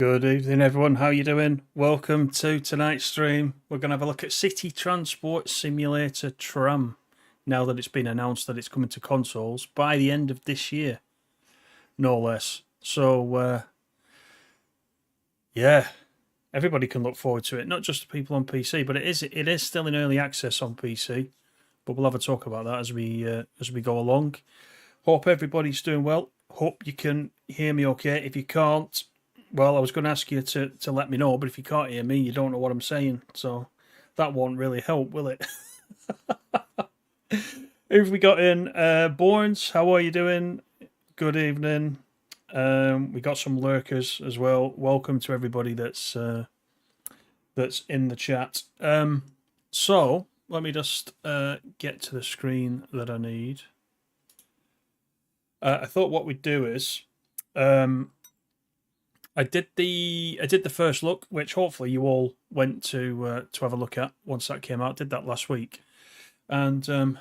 Good evening, everyone. How you doing? Welcome to tonight's stream. We're going to have a look at City Transport Simulator Tram. Now that it's been announced that it's coming to consoles by the end of this year, no less. So, yeah, everybody can look forward to it. Not just the people on PC, but it is still in early access on PC. But we'll have a talk about that as we go along. Hope everybody's doing well. Hope you can hear me okay. If you can't, well, I was going to ask you to let me know, but if you can't hear me, you don't know what I'm saying. So that won't really help, will it? Who've we got in? Borns, how are you doing? Good evening. We got some lurkers as well. Welcome to everybody that's in the chat. So let me just get to the screen that I need. I thought what we'd do is I did the first look, which hopefully you all went to have a look at once that came out. Did that last week, and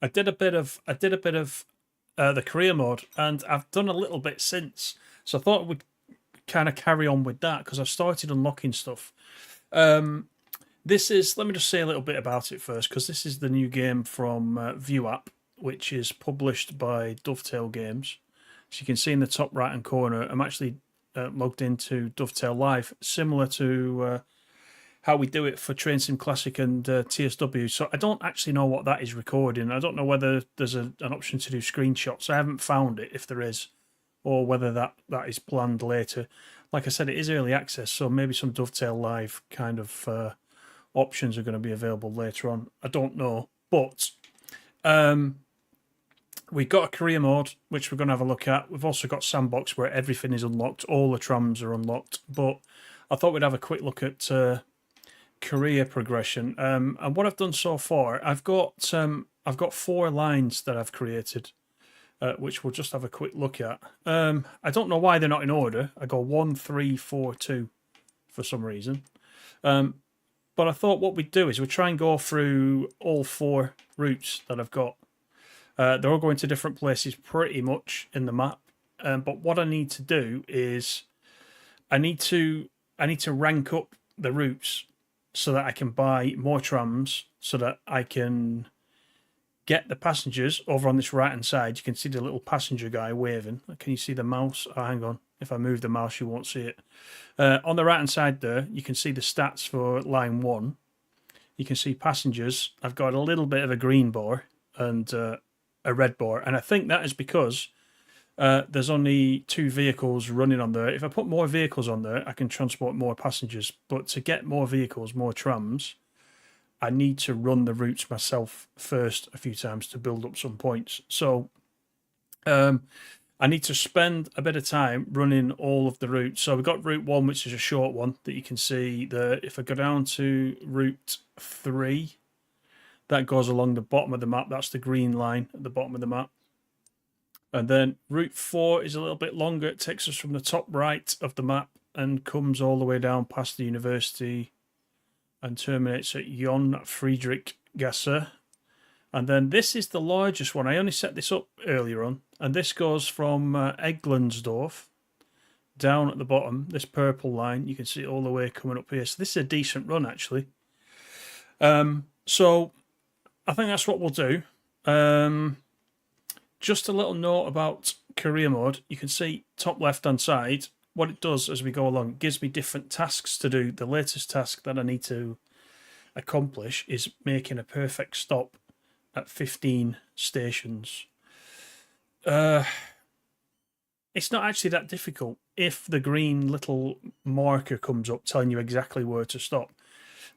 I did a bit of the career mode, and I've done a little bit since. So I thought we'd kind of carry on with that because I've started unlocking stuff. This is, let me just say a little bit about it first, because this is the new game from View App, which is published by Dovetail Games. So you can see in the top right hand corner, I'm actually logged into Dovetail Live, similar to how we do it for Train Sim Classic and TSW. So I don't actually know what that is recording. I don't know whether there's an option to do screenshots. I haven't found it, if there is, or whether that is planned later. Like I said, it is early access, so maybe some Dovetail Live kind of options are going to be available later on. I don't know, but we've got a career mode, which we're going to have a look at. We've also got sandbox, where everything is unlocked. All the trams are unlocked. But I thought we'd have a quick look at career progression. And what I've done so far, I've got 4 lines that I've created, which we'll just have a quick look at. I don't know why they're not in order. I go 1, 3, 4, 2 for some reason. But I thought what we'd do is we'd try and go through all 4 routes that I've got. They're all going to different places pretty much in the map. But what I need to do is I need to rank up the routes so that I can buy more trams, so that I can get the passengers over on this right hand side. You can see the little passenger guy waving. Can you see the mouse? Oh, hang on. If I move the mouse, you won't see it. On the right hand side there, you can see the stats for line 1. You can see passengers. I've got a little bit of a green bar and a red bar, and I think that is because there's only 2 vehicles running on there. If I put more vehicles on there, I can transport more passengers, but to get more vehicles, more trams, I need to run the routes myself first a few times to build up some points. So I need to spend a bit of time running all of the routes. So we've got route 1, which is a short one that you can see there. If I go down to route 3, that goes along the bottom of the map. That's the green line at the bottom of the map. And then route 4 is a little bit longer. It takes us from the top right of the map and comes all the way down past the university and terminates at Jon Friedrich Gasse. And then this is the largest one. I only set this up earlier on. And this goes from Eglandsdorf down at the bottom. This purple line, you can see it all the way coming up here. So this is a decent run, actually. So I think that's what we'll do. Just a little note about career mode. You can see top left-hand side, what it does as we go along. It gives me different tasks to do. The latest task that I need to accomplish is making a perfect stop at 15 stations. It's not actually that difficult if the green little marker comes up telling you exactly where to stop.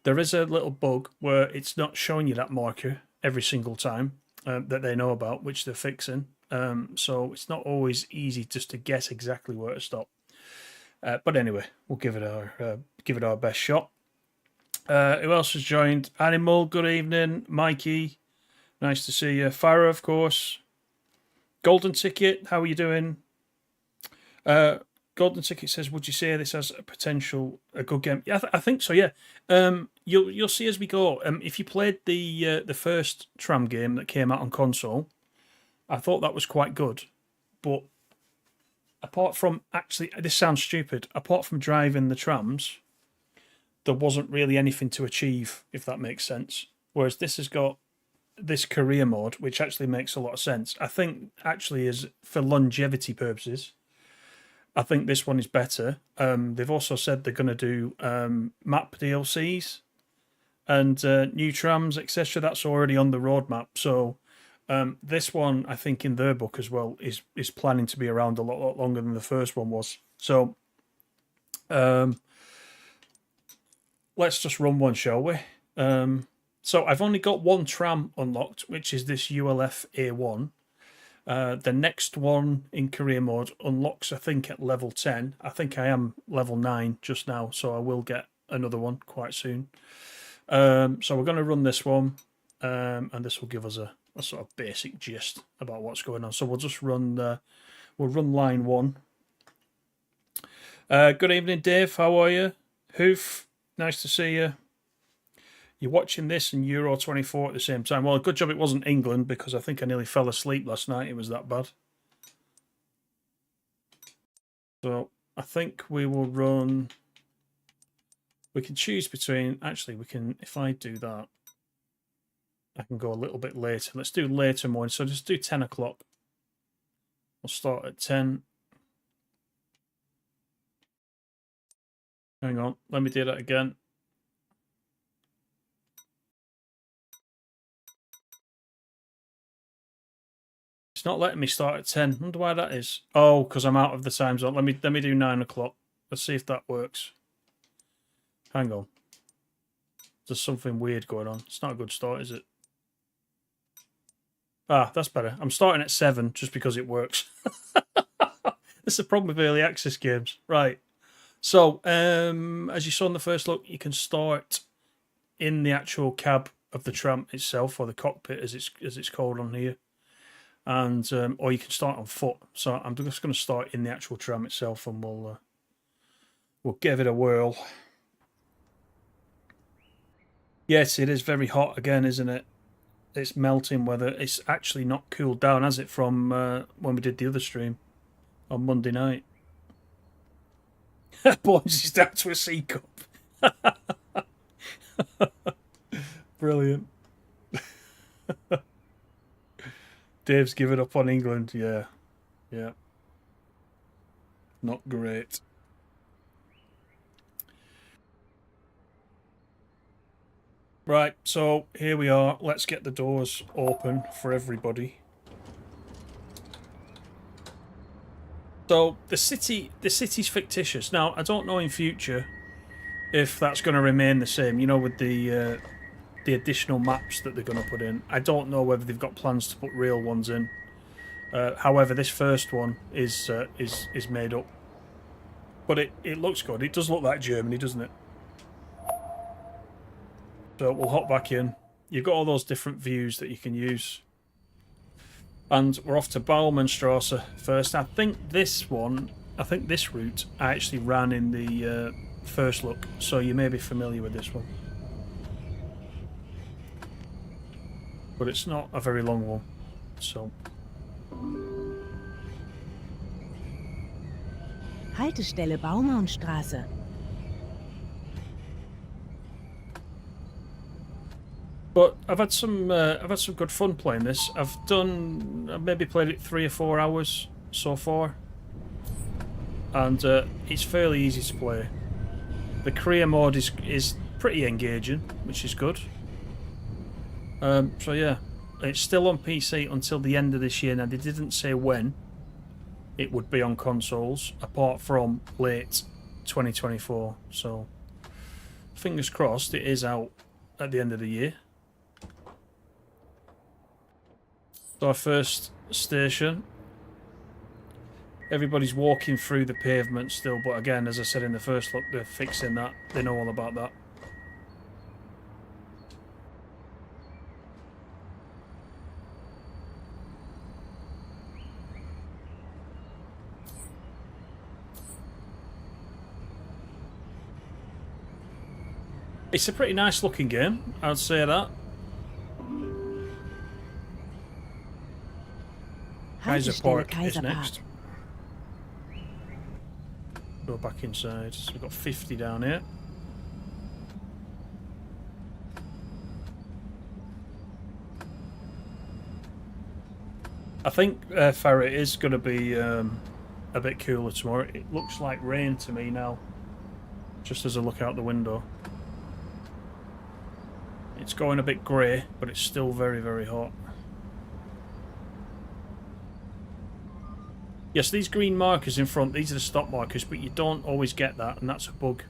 There is a little bug where it's not showing you that marker every single time that they know about, which they're fixing. So it's not always easy just to guess exactly where to stop. But anyway, we'll give it our best shot. Who else has joined? Animal, good evening. Mikey, nice to see you. Farah, of course. Golden Ticket, how are you doing? Golden Ticket says, would you say this has a good game? Yeah, I think so, yeah. You'll see as we go. If you played the first tram game that came out on console, I thought that was quite good. But apart from, actually, this sounds stupid, apart from driving the trams, there wasn't really anything to achieve, if that makes sense. Whereas this has got this career mode, which actually makes a lot of sense. I think actually is for longevity purposes, I think this one is better. They've also said they're going to do map DLCs and new trams, etc. That's already on the roadmap. So this one, I think, in their book as well, is planning to be around a lot longer than the first one was. So let's just run one, shall we? So I've only got one tram unlocked, which is this ULF A1. The next one in career mode unlocks, I think, at level 10. I think I am level 9 just now, so I will get another one quite soon. So we're going to run this one, and this will give us a sort of basic gist about what's going on. So we'll just run we'll run line 1. Good evening, Dave. How are you? Hoof, nice to see you. You're watching this and Euro 24 at the same time. Well, good job it wasn't England, because I think I nearly fell asleep last night. It was that bad. So I think we will run... We can choose between... Actually, we can... If I do that, I can go a little bit later. Let's do later morning. So just do 10 o'clock. We'll start at 10. Hang on. Let me do that again. It's not letting me start at 10. I wonder why that is. Oh, because I'm out of the time zone. Let me do 9 o'clock. Let's see if that works. Hang on. There's something weird going on. It's not a good start, is it? Ah, that's better. I'm starting at 7 just because it works. That's the problem with early access games. Right. So, as you saw in the first look, you can start in the actual cab of the tram itself, or the cockpit as it's called on here. And or you can start on foot. So I'm just going to start in the actual tram itself, and we'll give it a whirl. Yes, it is very hot again, isn't it? It's melting weather. It's actually not cooled down, has it, from when we did the other stream on Monday night? Boys is down to a C cup. Brilliant. Dave's given up on England. Yeah. Not great. Right, so here we are. Let's get the doors open for everybody. So the city's fictitious. Now, I don't know in future if that's going to remain the same, you know, with the additional maps that they're going to put in. I don't know whether they've got plans to put real ones in. However, this first one is made up. But it looks good. It does look like Germany, doesn't it? So we'll hop back in. You've got all those different views that you can use. And we're off to Baumannstrasse first. I think this route I actually ran in the first look, so you may be familiar with this one. But it's not a very long one, so... Haltestelle Baumannstraße. But I've had some good fun playing this. I've maybe played it 3 or 4 hours so far, and it's fairly easy to play. The career mode is pretty engaging, which is good. So yeah, it's still on PC until the end of this year. Now, they didn't say when it would be on consoles, apart from late 2024. So fingers crossed it is out at the end of the year. So our first station. Everybody's walking through the pavement still, but again, as I said in the first look, they're fixing that. They know all about that. It's a pretty nice looking game, I'd say that. Kaiser Park is next. go back inside. So we've got 50 down here. I think Ferret is going to be a bit cooler tomorrow. It looks like rain to me now, just as I look out the window. It's going a bit grey, but it's still very, very hot. Yes, these green markers in front, these are the stop markers, but you don't always get that, and that's a bug.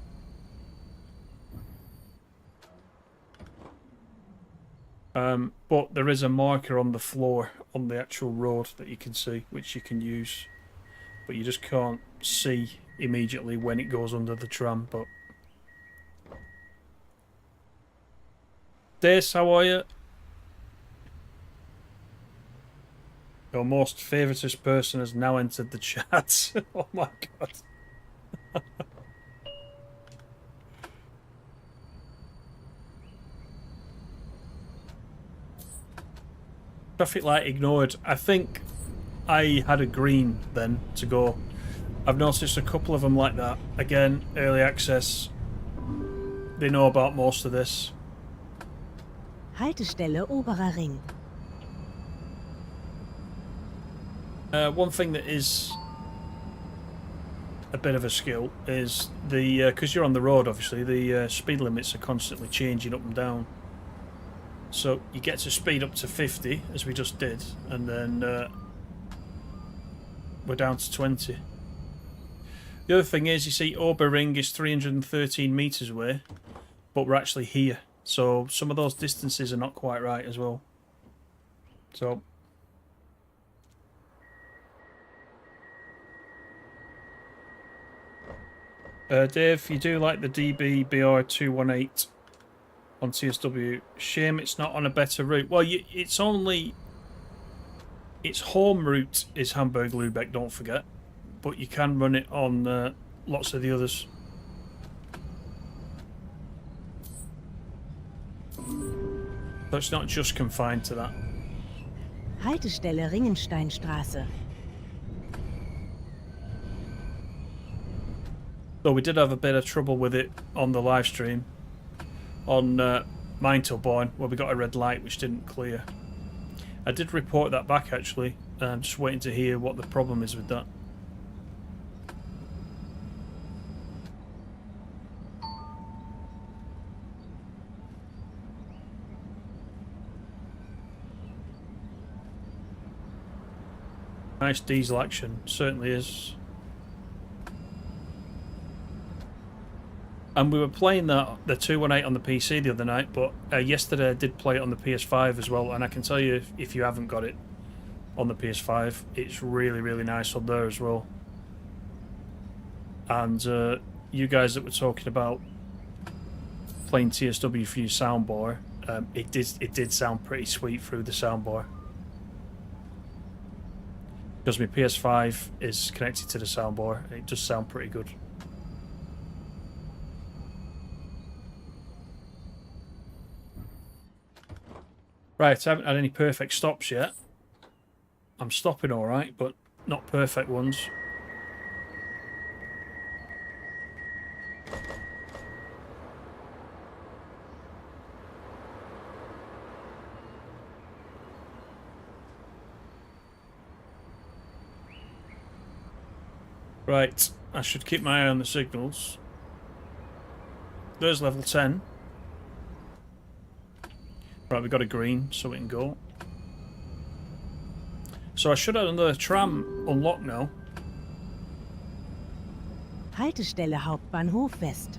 But there is a marker on the floor, on the actual road that you can see, which you can use. But you just can't see immediately when it goes under the tram. But Dace, how are you? Your most favoritist person has now entered the chat. Oh my god. Traffic light ignored. I think I had a green then to go. I've noticed a couple of them like that. Again, early access. They know about most of this. Haltestelle Oberer Ring. One thing that is a bit of a skill is the because you're on the road, obviously the speed limits are constantly changing up and down. So you get to speed up to 50 as we just did, and then we're down to 20. The other thing is, you see, Oberring is 313 meters away, but we're actually here. So some of those distances are not quite right as well. So Dave, you do like the DB BR218 on TSW. Shame it's not on a better route. Well, it's only... its home route is Hamburg-Lübeck, don't forget. But you can run it on lots of the others. So it's not just confined to that. Haltestelle Ringensteinstraße. Though we did have a bit of trouble with it on the live stream. On Mine Till Born, where we got a red light which didn't clear. I did report that back actually. I'm just waiting to hear what the problem is with that. Nice diesel action, certainly is. And we were playing the 218 on the PC the other night, but yesterday I did play it on the PS5 as well, and I can tell you, if you haven't got it on the PS5, it's really, really nice on there as well. And you guys that were talking about playing TSW for your soundbar, it did sound pretty sweet through the soundbar. Because my PS5 is connected to the soundbar, and it does sound pretty good. Right, I haven't had any perfect stops yet. I'm stopping alright, but not perfect ones. Right, I should keep my eye on the signals. There's level 10. Right, we've got a green, so we can go. So I should have another tram unlocked now. Haltestelle Hauptbahnhof West.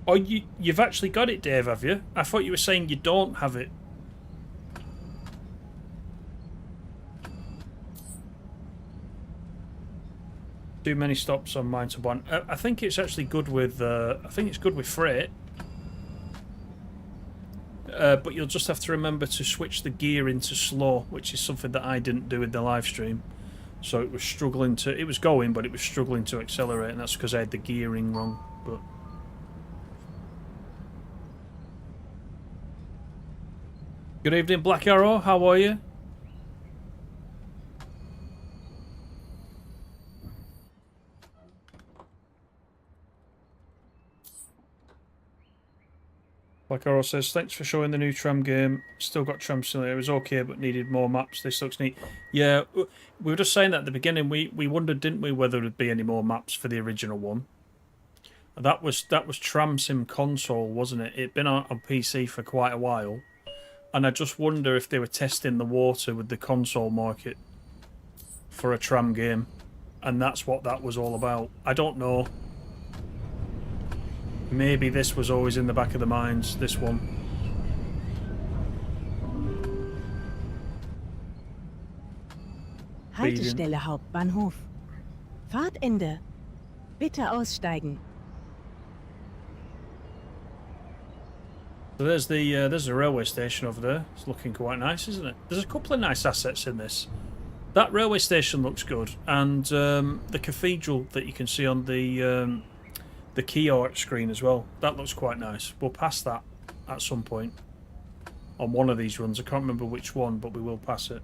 Oh, you've actually got it, Dave, have you? I thought you were saying you don't have it. Too many stops on mine to one. I think it's actually good with. I think it's good with freight. But you'll just have to remember to switch the gear into slow, which is something that I didn't do in the live stream. So it was struggling to. It was going, but it was struggling to accelerate, and that's because I had the gearing wrong. But Good evening, Black Arrow. How are you? Black Arrow says, thanks for showing the new tram game. Still got Tram Simulator. It was okay, but needed more maps. This looks neat. Yeah, we were just saying that at the beginning. We wondered, didn't we, whether there'd be any more maps for the original one. That was Tram Sim console, wasn't it? It'd been on PC for quite a while. And I just wonder if they were testing the water with the console market for a tram game. And that's what that was all about. I don't know. Maybe this was always in the back of the minds, this one. Haltestelle Hauptbahnhof. Fahrtende. Bitte aussteigen. So there's the railway station over there. It's looking quite nice, isn't it? There's a couple of nice assets in this. That railway station looks good, and the cathedral that you can see on the key art screen as well. That looks quite nice. We'll pass that at some point on one of these runs. I can't remember which one, but we will pass it.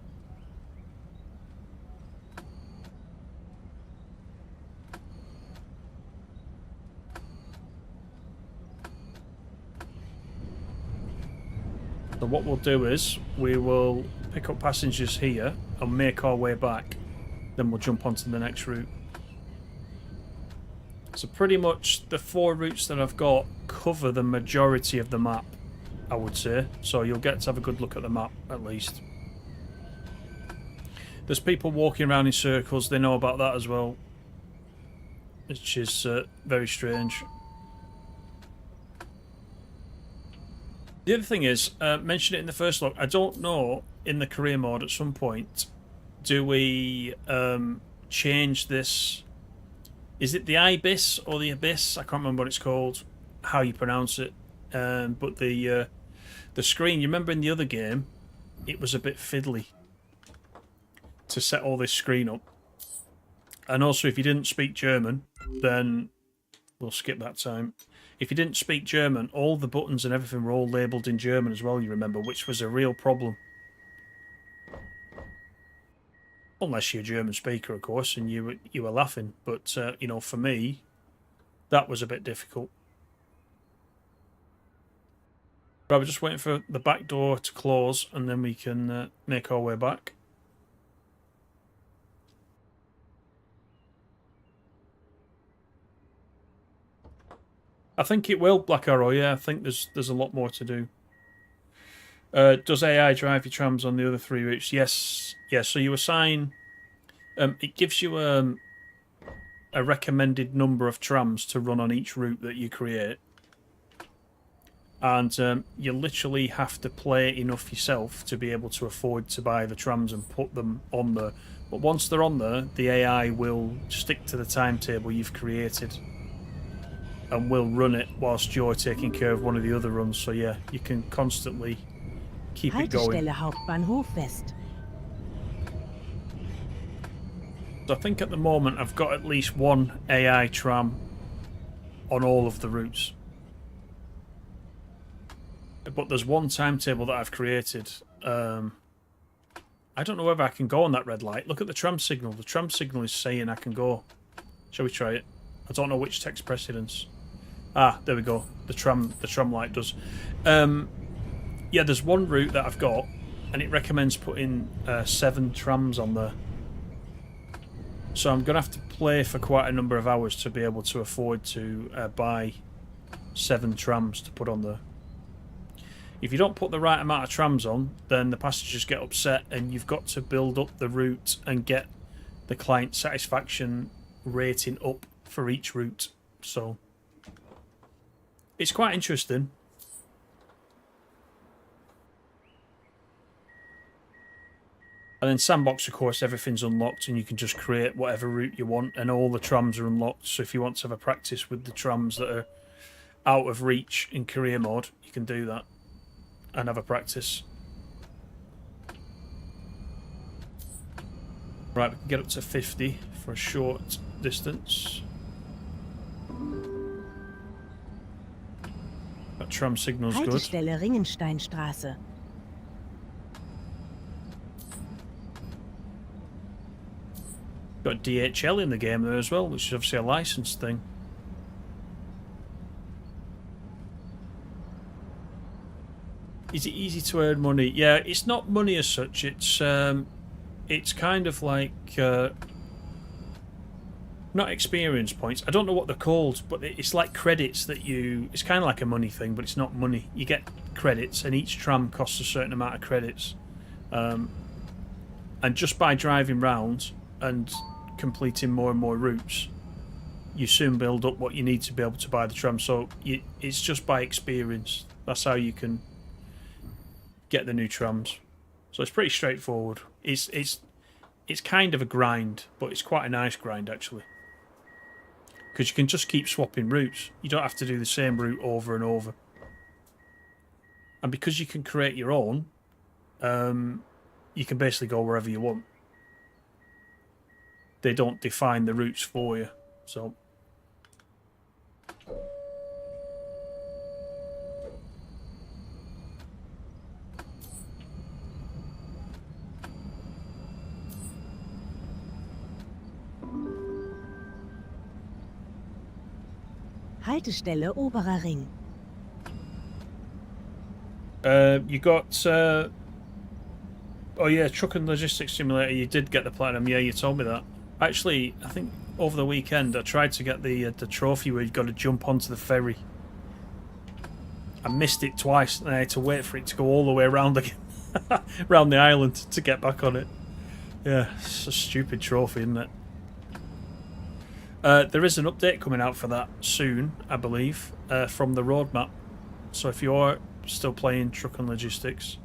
So what we'll do is we will pick up passengers here and make our way back. Then we'll jump onto the next route. So pretty much the 4 routes that I've got cover the majority of the map, I would say. So you'll get to have a good look at the map, at least. There's people walking around in circles. They know about that as well, which is very strange. The other thing is, mentioned it in the first log, I don't know, in the career mode at some point, do we change this? Is it the Ibis or the Abyss? I can't remember what it's called, how you pronounce it. But the screen, you remember in the other game, it was a bit fiddly to set all this screen up. And also, if you didn't speak German, then we'll skip that time. If you didn't speak German, all the buttons and everything were all labelled in German as well, you remember, which was a real problem. Unless you're a German speaker, of course, and you were laughing. But, you know, for me, that was a bit difficult. But we're just waiting for the back door to close, and then we can make our way back. I think it will, Black Arrow, yeah. I think there's a lot more to do. Does AI drive your trams on the other 3 routes? Yes. Yeah, so you assign... it gives you a recommended number of trams to run on each route that you create. And you literally have to play enough yourself to be able to afford to buy the trams and put them on there. But once they're on there, the AI will stick to the timetable you've created. And will run it whilst you're taking care of one of the other runs. So yeah, you can constantly keep it going. Haltestelle Hauptbahnhof West. So I think at the moment I've got at least 1 AI tram on all of the routes. But there's one timetable that I've created. I don't know whether I can go on that red light. Look at the tram signal. The tram signal is saying I can go. Shall we try it? I don't know which takes precedence. Ah, there we go. The tram light does. Yeah, there's one route that I've got, and it recommends putting 7 trams on there. So I'm going to have to play for quite a number of hours to be able to afford to buy 7 trams to put on there. If you don't put the right amount of trams on, then the passengers get upset, and you've got to build up the route and get the client satisfaction rating up for each route. So it's quite interesting. And then Sandbox, of course, everything's unlocked and you can just create whatever route you want, and all the trams are unlocked. So if you want to have a practice with the trams that are out of reach in career mode, you can do that and have a practice. Right, we can get up to 50 for a short distance. That tram signal's good. Haltestelle Ringensteinstraße. Got DHL in the game there as well, which is obviously a licensed thing. Is it easy to earn money? Yeah, it's not money as such. It's kind of like not experience points. I don't know what they're called, but it's like credits that you... It's kind of like a money thing, but it's not money. You get credits, and each tram costs a certain amount of credits. And just by driving round and completing more and more routes, you soon build up what you need to be able to buy the tram. So it's just by experience. That's how you can get the new trams. So it's pretty straightforward. It's kind of a grind, but it's quite a nice grind actually, because you can just keep swapping routes. You don't have to do the same route over and over. And because you can create your own, you can basically go wherever you want. They don't define the routes for you. So Haltestelle Oberer Ring. You got... oh yeah, Truck and Logistics Simulator, you did get the platinum. Yeah, you told me that. Actually, I think over the weekend I tried to get the trophy where you've got to jump onto the ferry. I missed it twice and I had to wait for it to go all the way around again. Around the island to get back on it. Yeah, it's a stupid trophy, isn't it? There is an update coming out for that soon, I believe, from the roadmap. So if you're still playing Truck and Logistics,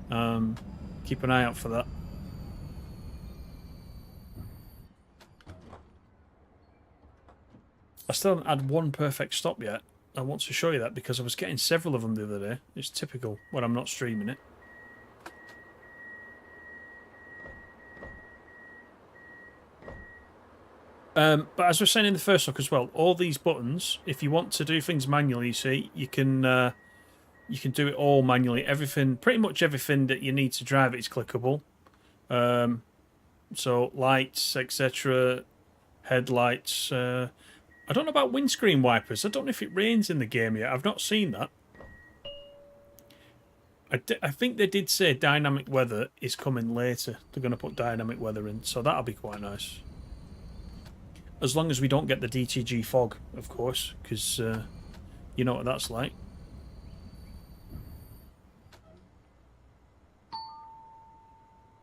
keep an eye out for that. I still haven't had one perfect stop yet. I want to show you that because I was getting several of them the other day. It's typical when I'm not streaming it. But as I was saying in the first look as well, all these buttons, if you want to do things manually, you see, you can do it all manually. Everything, pretty much everything that you need to drive it is clickable. So lights, etc., headlights. I don't know about windscreen wipers. I don't know if it rains in the game yet. I've not seen that. I think they did say dynamic weather is coming later. They're going to put dynamic weather in, so that'll be quite nice. As long as we don't get the DTG fog, of course, because you know what that's like.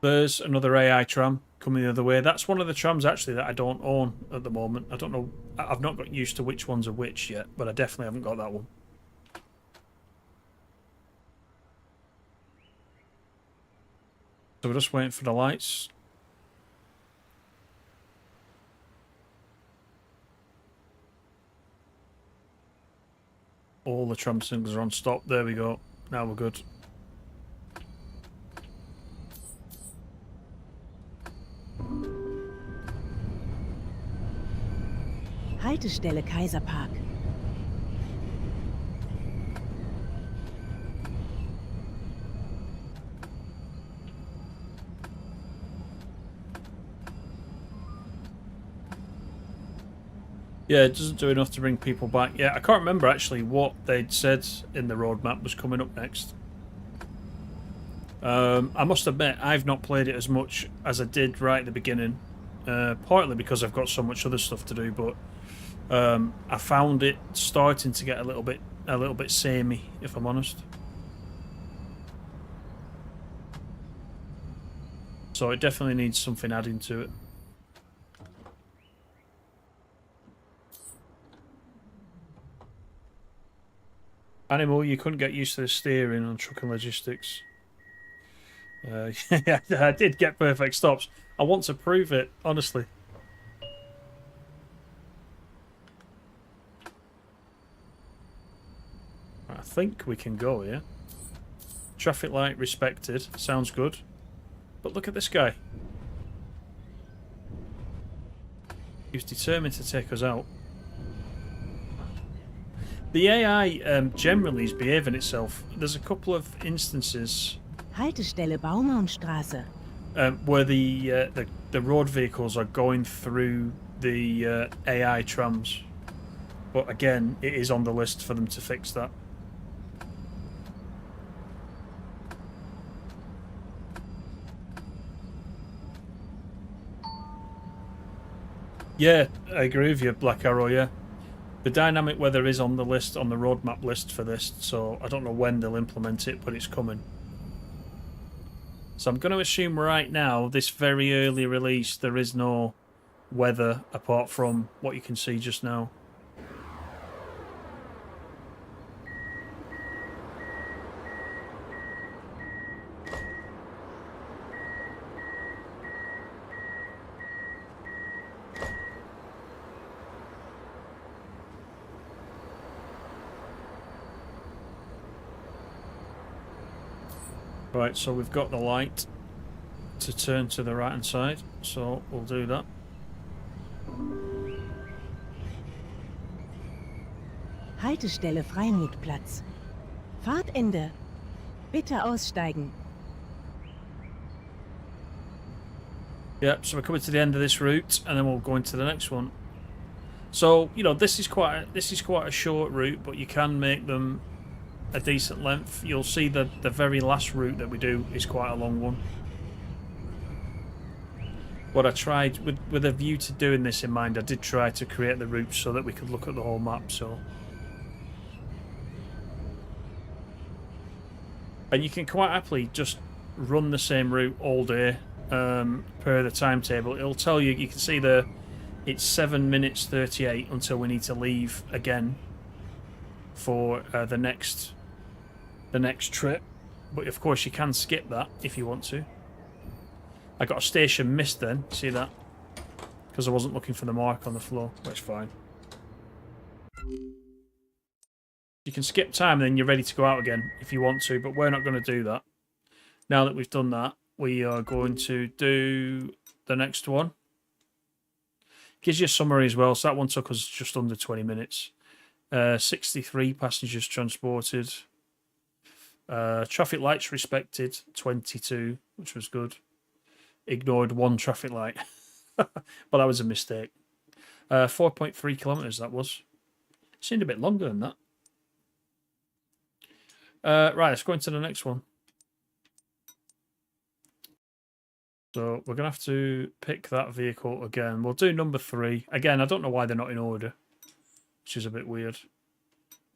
There's another AI tram coming the other way. That's one of the trams, actually, that I don't own at the moment. I don't know. I've not got used to which ones are which yet, but I definitely haven't got that one. So we're just waiting for the lights. All the tram signals are on stop. There we go. Now we're good. Haltestelle Kaiserpark. Yeah, it doesn't do enough to bring people back. Yeah, I can't remember actually what they'd said in the roadmap was coming up next. I must admit, I've not played it as much as I did right at the beginning. Partly because I've got so much other stuff to do, but I found it starting to get a little bit samey, if I'm honest. So it definitely needs something adding to it. Animal, you couldn't get used to the steering on Truck and Logistics. Yeah, I did get perfect stops. I want to prove it, honestly. I think we can go here. Traffic light respected. Sounds good. But look at this guy. He was determined to take us out. The AI generally is behaving itself. There's a couple of instances. Haltestelle Baumannstraße. where the road vehicles are going through the AI trams. But again, it is on the list for them to fix that. Yeah, I agree with you, Black Arrow, yeah. The dynamic weather is on the list, on the roadmap list for this, so I don't know when they'll implement it, but it's coming. So I'm going to assume right now, this very early release, there is no weather apart from what you can see just now. Right, so we've got the light to turn to the right hand side, so we'll do that. Haltestelle Freimutplatz. Fahrtende. Bitte aussteigen. Yep, so we're coming to the end of this route, and then we'll go into the next one. So, you know, this is quite a short route, but you can make them a decent length. You'll see that the very last route that we do is quite a long one. What I tried, with a view to doing this in mind, I did try to create the route so that we could look at the whole map, so... And you can quite happily just run the same route all day, per the timetable. It'll tell you, you can see it's 7 minutes 38 until we need to leave again for the next trip. But of course you can skip that if you want to. I got a station missed then, see that? Because I wasn't looking for the mark on the floor. That's fine. You can skip time, then you're ready to go out again if you want to, but we're not going to do that. Now that we've done that, we are going to do the next one. Gives you a summary as well, so that one took us just under 20 minutes. 63 passengers transported. Traffic lights respected, 22, which was good. Ignored 1 traffic light. But that was a mistake. 4.3 kilometres that was. Seemed a bit longer than that. Right, let's go into the next one. So we're going to have to pick that vehicle again. We'll do number 3. Again, I don't know why they're not in order, which is a bit weird.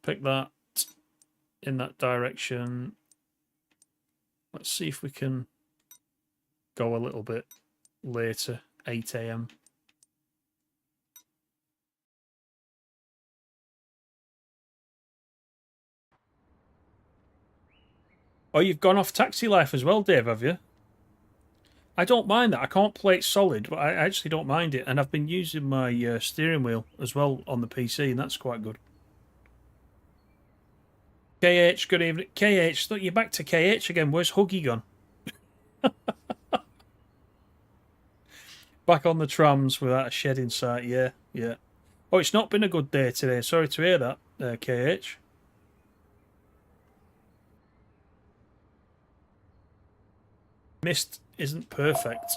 Pick that in that direction. Let's see if we can go a little bit later, 8 AM. Oh, you've gone off Taxi Life as well, Dave, have you? I don't mind that. I can't play it solid, but I actually don't mind it. And I've been using my steering wheel as well on the PC, and that's quite good. KH, good evening. KH, look, you're back to KH again. Where's Huggy gone? Back on the trams without a shed in sight. Yeah, yeah. Oh, it's not been a good day today. Sorry to hear that, KH. Mist isn't perfect,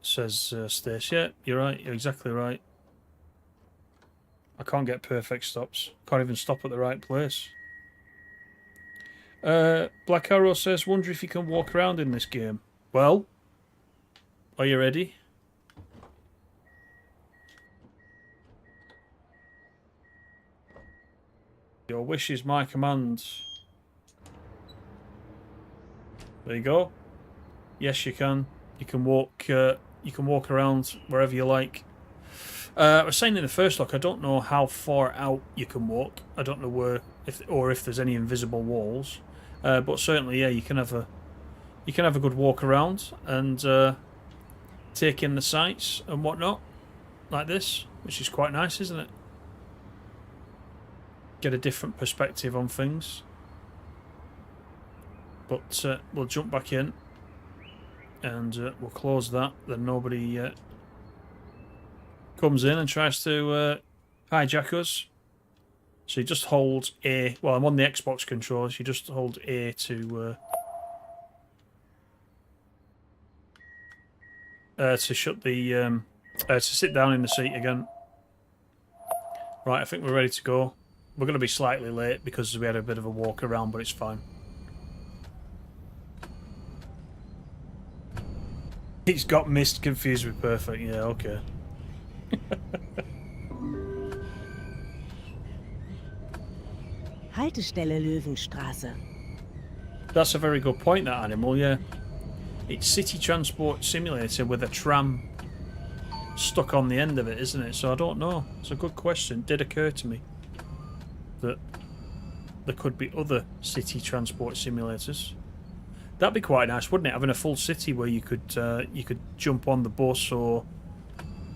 says Stace. Yeah, you're right. You're exactly right. I can't get perfect stops. Can't even stop at the right place. Black Arrow says, wonder if you can walk around in this game. Well, are you ready? Your wish is my command. There you go. Yes, you can. You can walk. You can walk around wherever you like. I was saying in the first look, I don't know how far out you can walk. I don't know where, if there's any invisible walls. But certainly, yeah, you can have a good walk around and take in the sights and whatnot, like this, which is quite nice, isn't it? Get a different perspective on things. But we'll jump back in and we'll close that. Then nobody comes in and tries to hijack us. So you just hold A. Well, I'm on the Xbox controls. You just hold A to to shut the to sit down in the seat again. Right, I think we're ready to go. We're going to be slightly late because we had a bit of a walk around, but it's fine. It's got mist confused with perfect. Yeah, okay. Haltestelle Löwenstraße. That's a very good point, that animal, yeah. It's City Transport Simulator with a tram stuck on the end of it, isn't it? So I don't know. It's a good question. It did occur to me that there could be other city transport simulators. That'd be quite nice, wouldn't it? Having a full city where you could jump on the bus or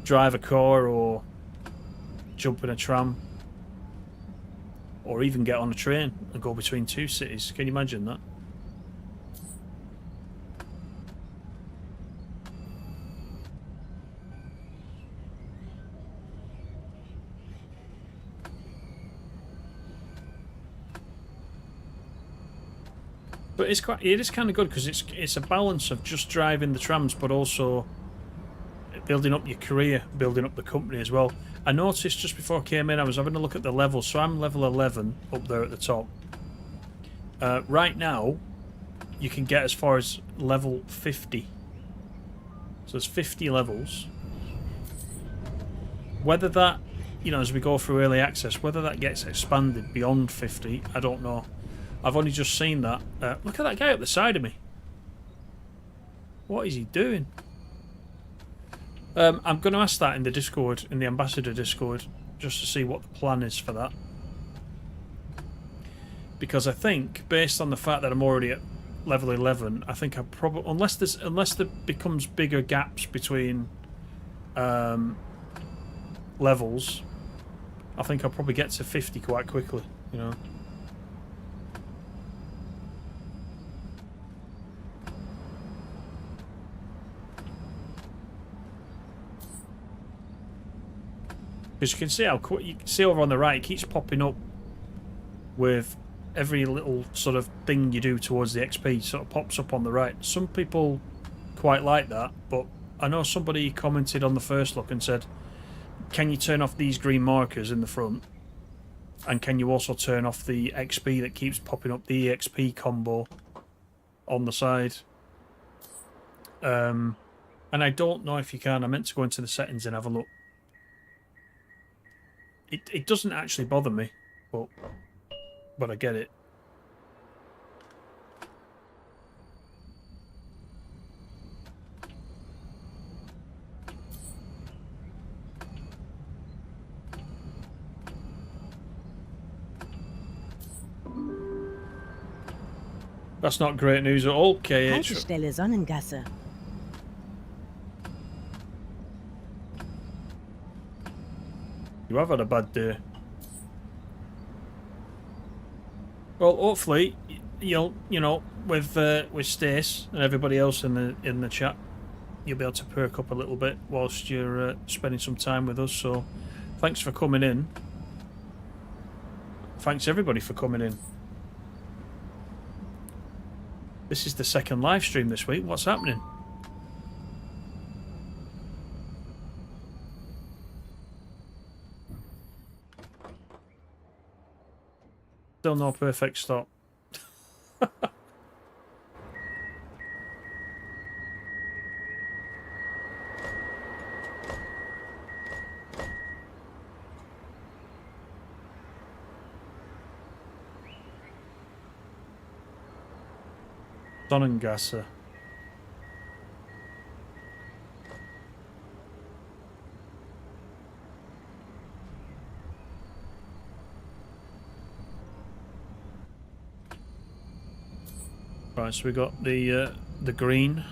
drive a car or jump in a tram or even get on a train and go between two cities. Can you imagine that? But it is kind of good because it's a balance of just driving the trams, but also building up your career, building up the company as well. I noticed just before I came in, I was having a look at the levels. So I'm level 11 up there at the top. Right now, you can get as far as level 50. So there's 50 levels. Whether that, you know, as we go through early access, whether that gets expanded beyond 50, I don't know. I've only just seen that. Look at that guy up the side of me. What is he doing? I'm going to ask that in the Discord, in the Ambassador Discord, just to see what the plan is for that. Because I think, based on the fact that I'm already at level 11, I think I probably, unless there becomes bigger gaps between levels, I think I'll probably get to 50 quite quickly, you know. Because you can see how quick, you can see over on the right, it keeps popping up with every little sort of thing you do towards the XP, sort of pops up on the right. Some people quite like that, but I know somebody commented on the first look and said, can you turn off these green markers in the front? And can you also turn off the XP that keeps popping up, the EXP combo on the side? And I don't know if you can. I meant to go into the settings and have a look. It doesn't actually bother me, but I get it. That's not great news at all, KH. Haltestelle Sonnengasse. You have had a bad day. Well, hopefully, you know, with Stace and everybody else in the chat, you'll be able to perk up a little bit whilst you're spending some time with us. So, thanks for coming in. Thanks everybody for coming in. This is the second live stream this week. What's happening? Still no perfect stop. Sonnengasse. Right, so we got the green.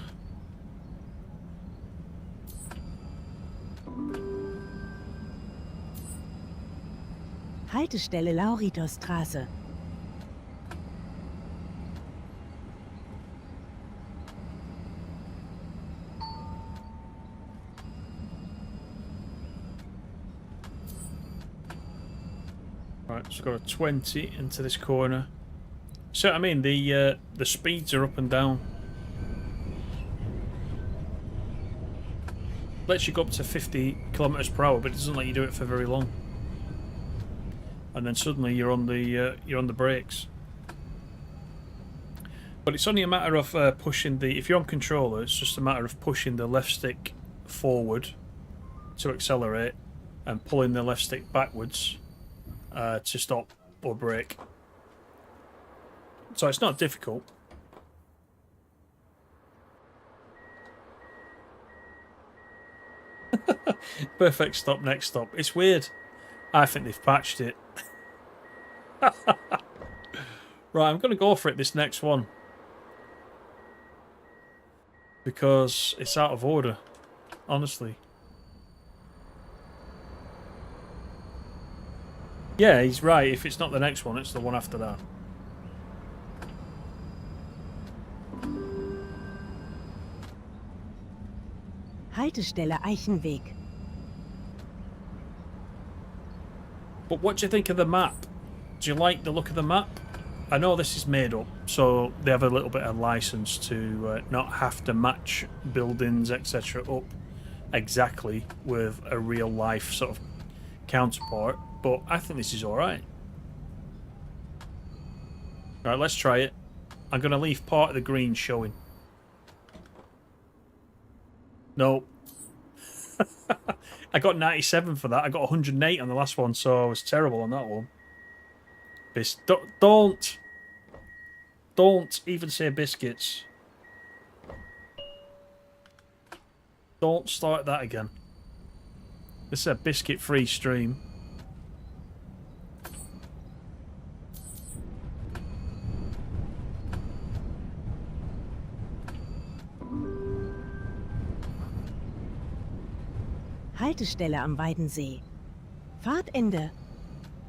Haltestelle Lauritosstraße. Right, so got a 20 into this corner. So I mean, the speeds are up and down. lets you go up to 50 kilometers per hour, but it doesn't let you do it for very long. And then suddenly you're on the brakes. But it's only a matter of pushing the... If you're on controller, it's just a matter of pushing the left stick forward to accelerate and pulling the left stick backwards to stop or brake. So it's not difficult. Perfect stop, next stop. It's weird. I think they've patched it. Right, I'm going to go for it this next one. Because it's out of order. Honestly. Yeah, he's right. If it's not the next one, it's the one after that. Haltestelle Eichenweg. But what do you think of the map? Do you like the look of the map? I know this is made up, so they have a little bit of license to not have to match buildings, etc. up exactly with a real life sort of counterpart, but I think this is alright. Alright, let's try it. I'm going to leave part of the green showing. No. I got 97 for that. I got 108 on the last one, so I was terrible on that one. Don't even say biscuits. Don't start that again. This is a biscuit-free stream. Haltestelle am Weidensee. Fahrtende.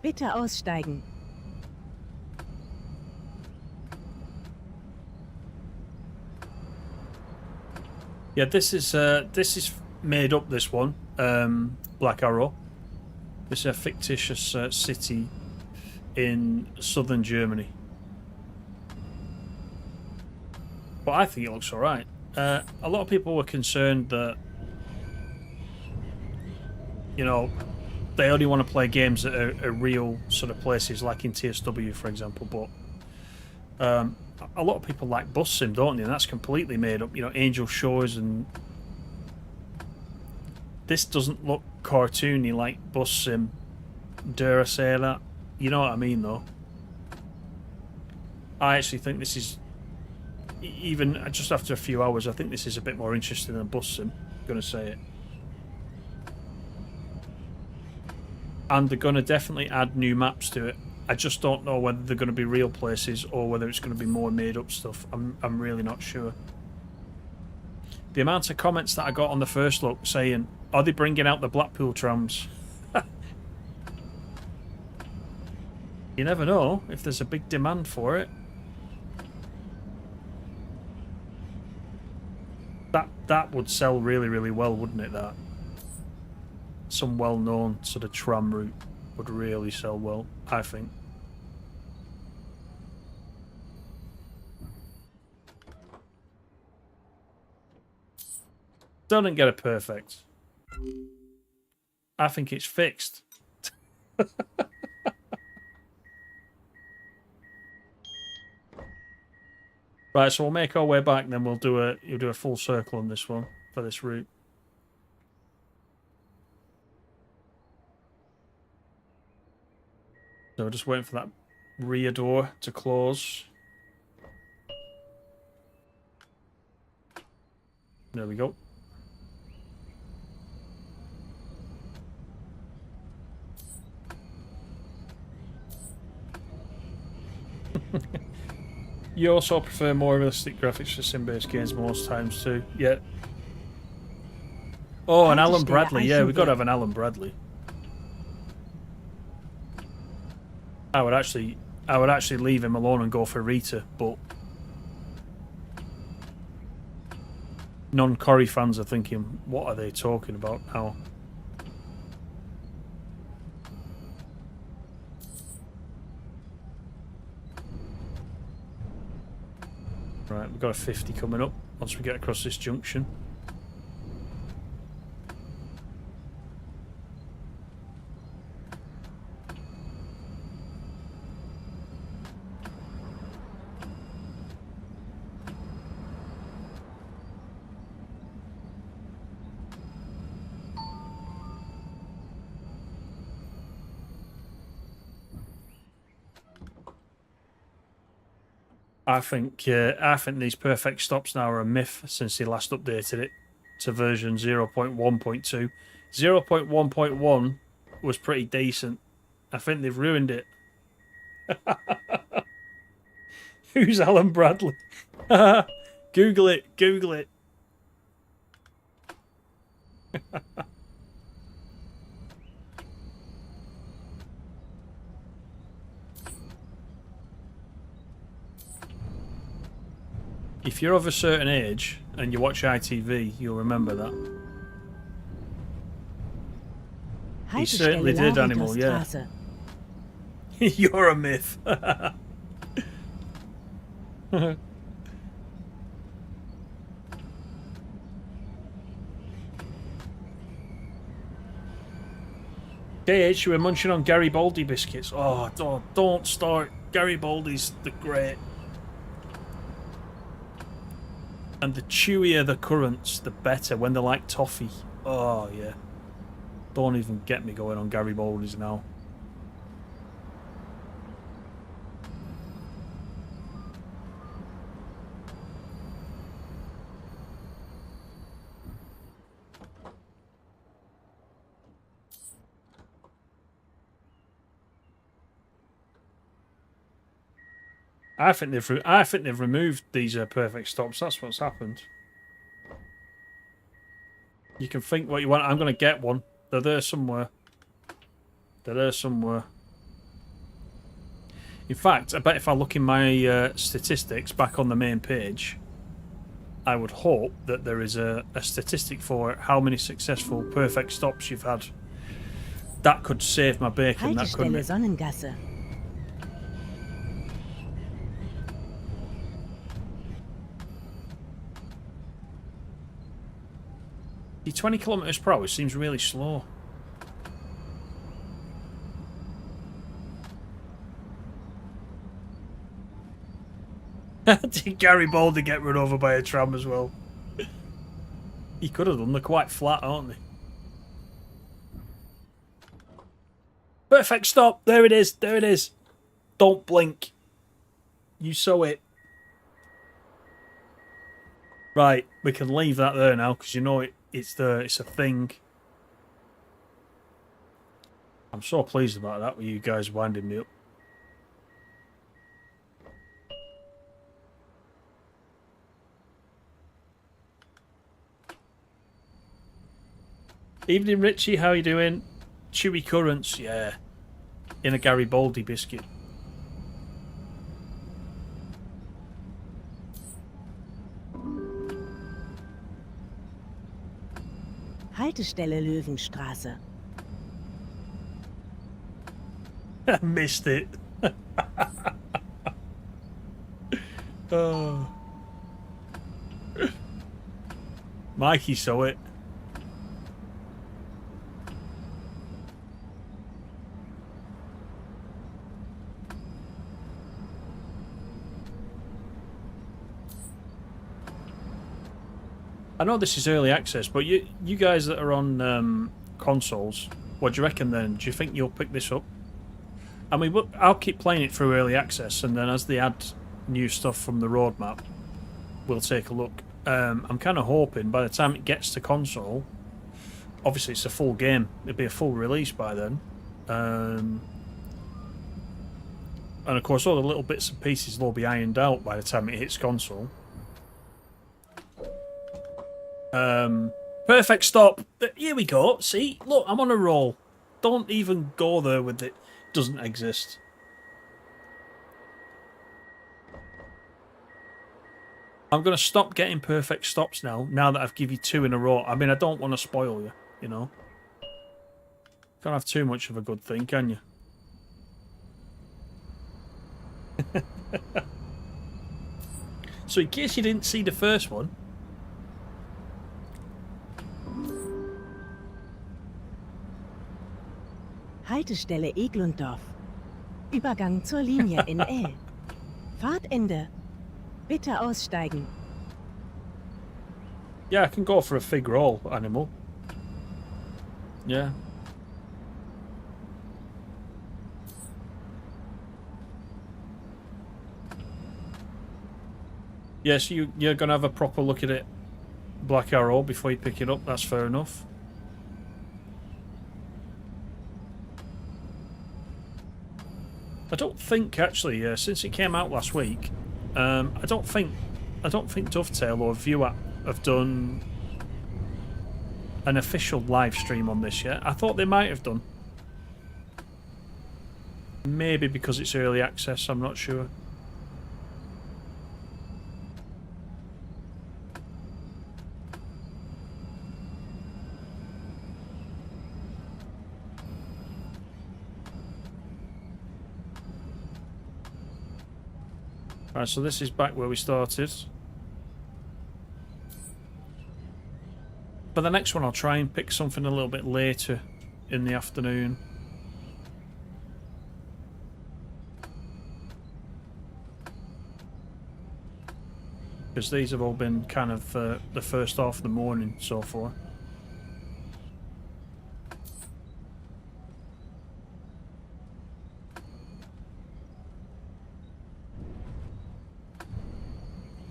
Bitte aussteigen. Yeah, this is made up. This one, Black Arrow. This is a fictitious city in southern Germany, but I think it looks all right. A lot of people were concerned that, you know, they only want to play games that are real sort of places, like in TSW, for example. But a lot of people like Bus Sim, don't they? And that's completely made up. You know, Angel Shores, and this doesn't look cartoony like Bus Sim. Dare I say that? You know what I mean, though. I actually think this is, even just after a few hours, I think this is a bit more interesting than Bus Sim. I'm gonna say it. And they're going to definitely add new maps to it. I just don't know whether they're going to be real places or whether it's going to be more made up stuff. I'm really not sure. The amount of comments that I got on the first look saying, are they bringing out the Blackpool trams? You never know if there's a big demand for it. That would sell really, really well, wouldn't it, that? Some well-known sort of tram route would really sell well, I think. Still didn't get it perfect. I think it's fixed. Right, so we'll make our way back, and then you'll do a full circle on this one for this route. So we're just waiting for that rear door to close. There we go. You also prefer more realistic graphics for sim-based games most times too. Yeah. Oh, and Alan Bradley. Yeah, we've got to have an Alan Bradley. I would actually leave him alone and go for Rita, but non-Corrie fans are thinking, what are they talking about now? Right, we've got a 50 coming up once we get across this junction. I think these perfect stops now are a myth since they last updated it to version 0.1.2. 0.1.1 was pretty decent. I think they've ruined it. Who's Alan Bradley? Google it. Google it. If you're of a certain age and you watch ITV, you'll remember that. He certainly did, Animal, yeah. You're a myth. KH, you were munching on Garibaldi biscuits. Oh, don't start. Garibaldi's the great. And the chewier the currants, the better when they're like toffee. Oh, yeah. Don't even get me going on Garibaldi's now. I think they've removed these perfect stops. That's what's happened. You can think what you want. I'm going to get one. They're there somewhere. They're there somewhere. In fact, I bet if I look in my statistics back on the main page, I would hope that there is a statistic for how many successful perfect stops you've had. That could save my bacon. That couldn't it? Sonnengasse. The 20 kilometers per hour seems really slow. Did Garibaldi get run over by a tram as well? He could have done. They're quite flat, aren't they? Perfect stop. There it is. There it is. Don't blink. You saw it. Right, we can leave that there now because you know it's a thing. I'm so pleased about that with you guys winding me up. Evening, Richie. How you doing? Chewy currants, yeah. In a Garibaldi biscuit. Haltestelle Löwenstraße. Missed it. Oh. Mikey saw it. I know this is early access, but you guys that are on consoles, what do you reckon then? Do you think you'll pick this up? I mean, I'll keep playing it through early access, and then as they add new stuff from the roadmap, we'll take a look. I'm kind of hoping by the time it gets to console, obviously it's a full game, it'll be a full release by then. And of course all the little bits and pieces will be ironed out by the time it hits console. Perfect stop. Here we go. See, look, I'm on a roll. Don't even go there with it. Doesn't exist. I'm going to stop getting perfect stops now that I've given you 2 in a row. I mean, I don't want to spoil you, you know. Can't have too much of a good thing, can you? So in case you didn't see the first one, Haltestelle Eglundorf. Übergang zur Linie in L. Fahrtende. Bitte aussteigen. yeah, I can go for a fig roll, Animal. Yeah. Yes, you're going to have a proper look at it, Black Arrow, before you pick it up. That's fair enough. I don't think actually, since it came out last week, I don't think Dovetail or View have done an official live stream on this yet. I thought they might have done. Maybe because it's early access, I'm not sure. Right, so this is back where we started. For the next one, I'll try and pick something a little bit later in the afternoon. Because these have all been kind of the first half of the morning so far.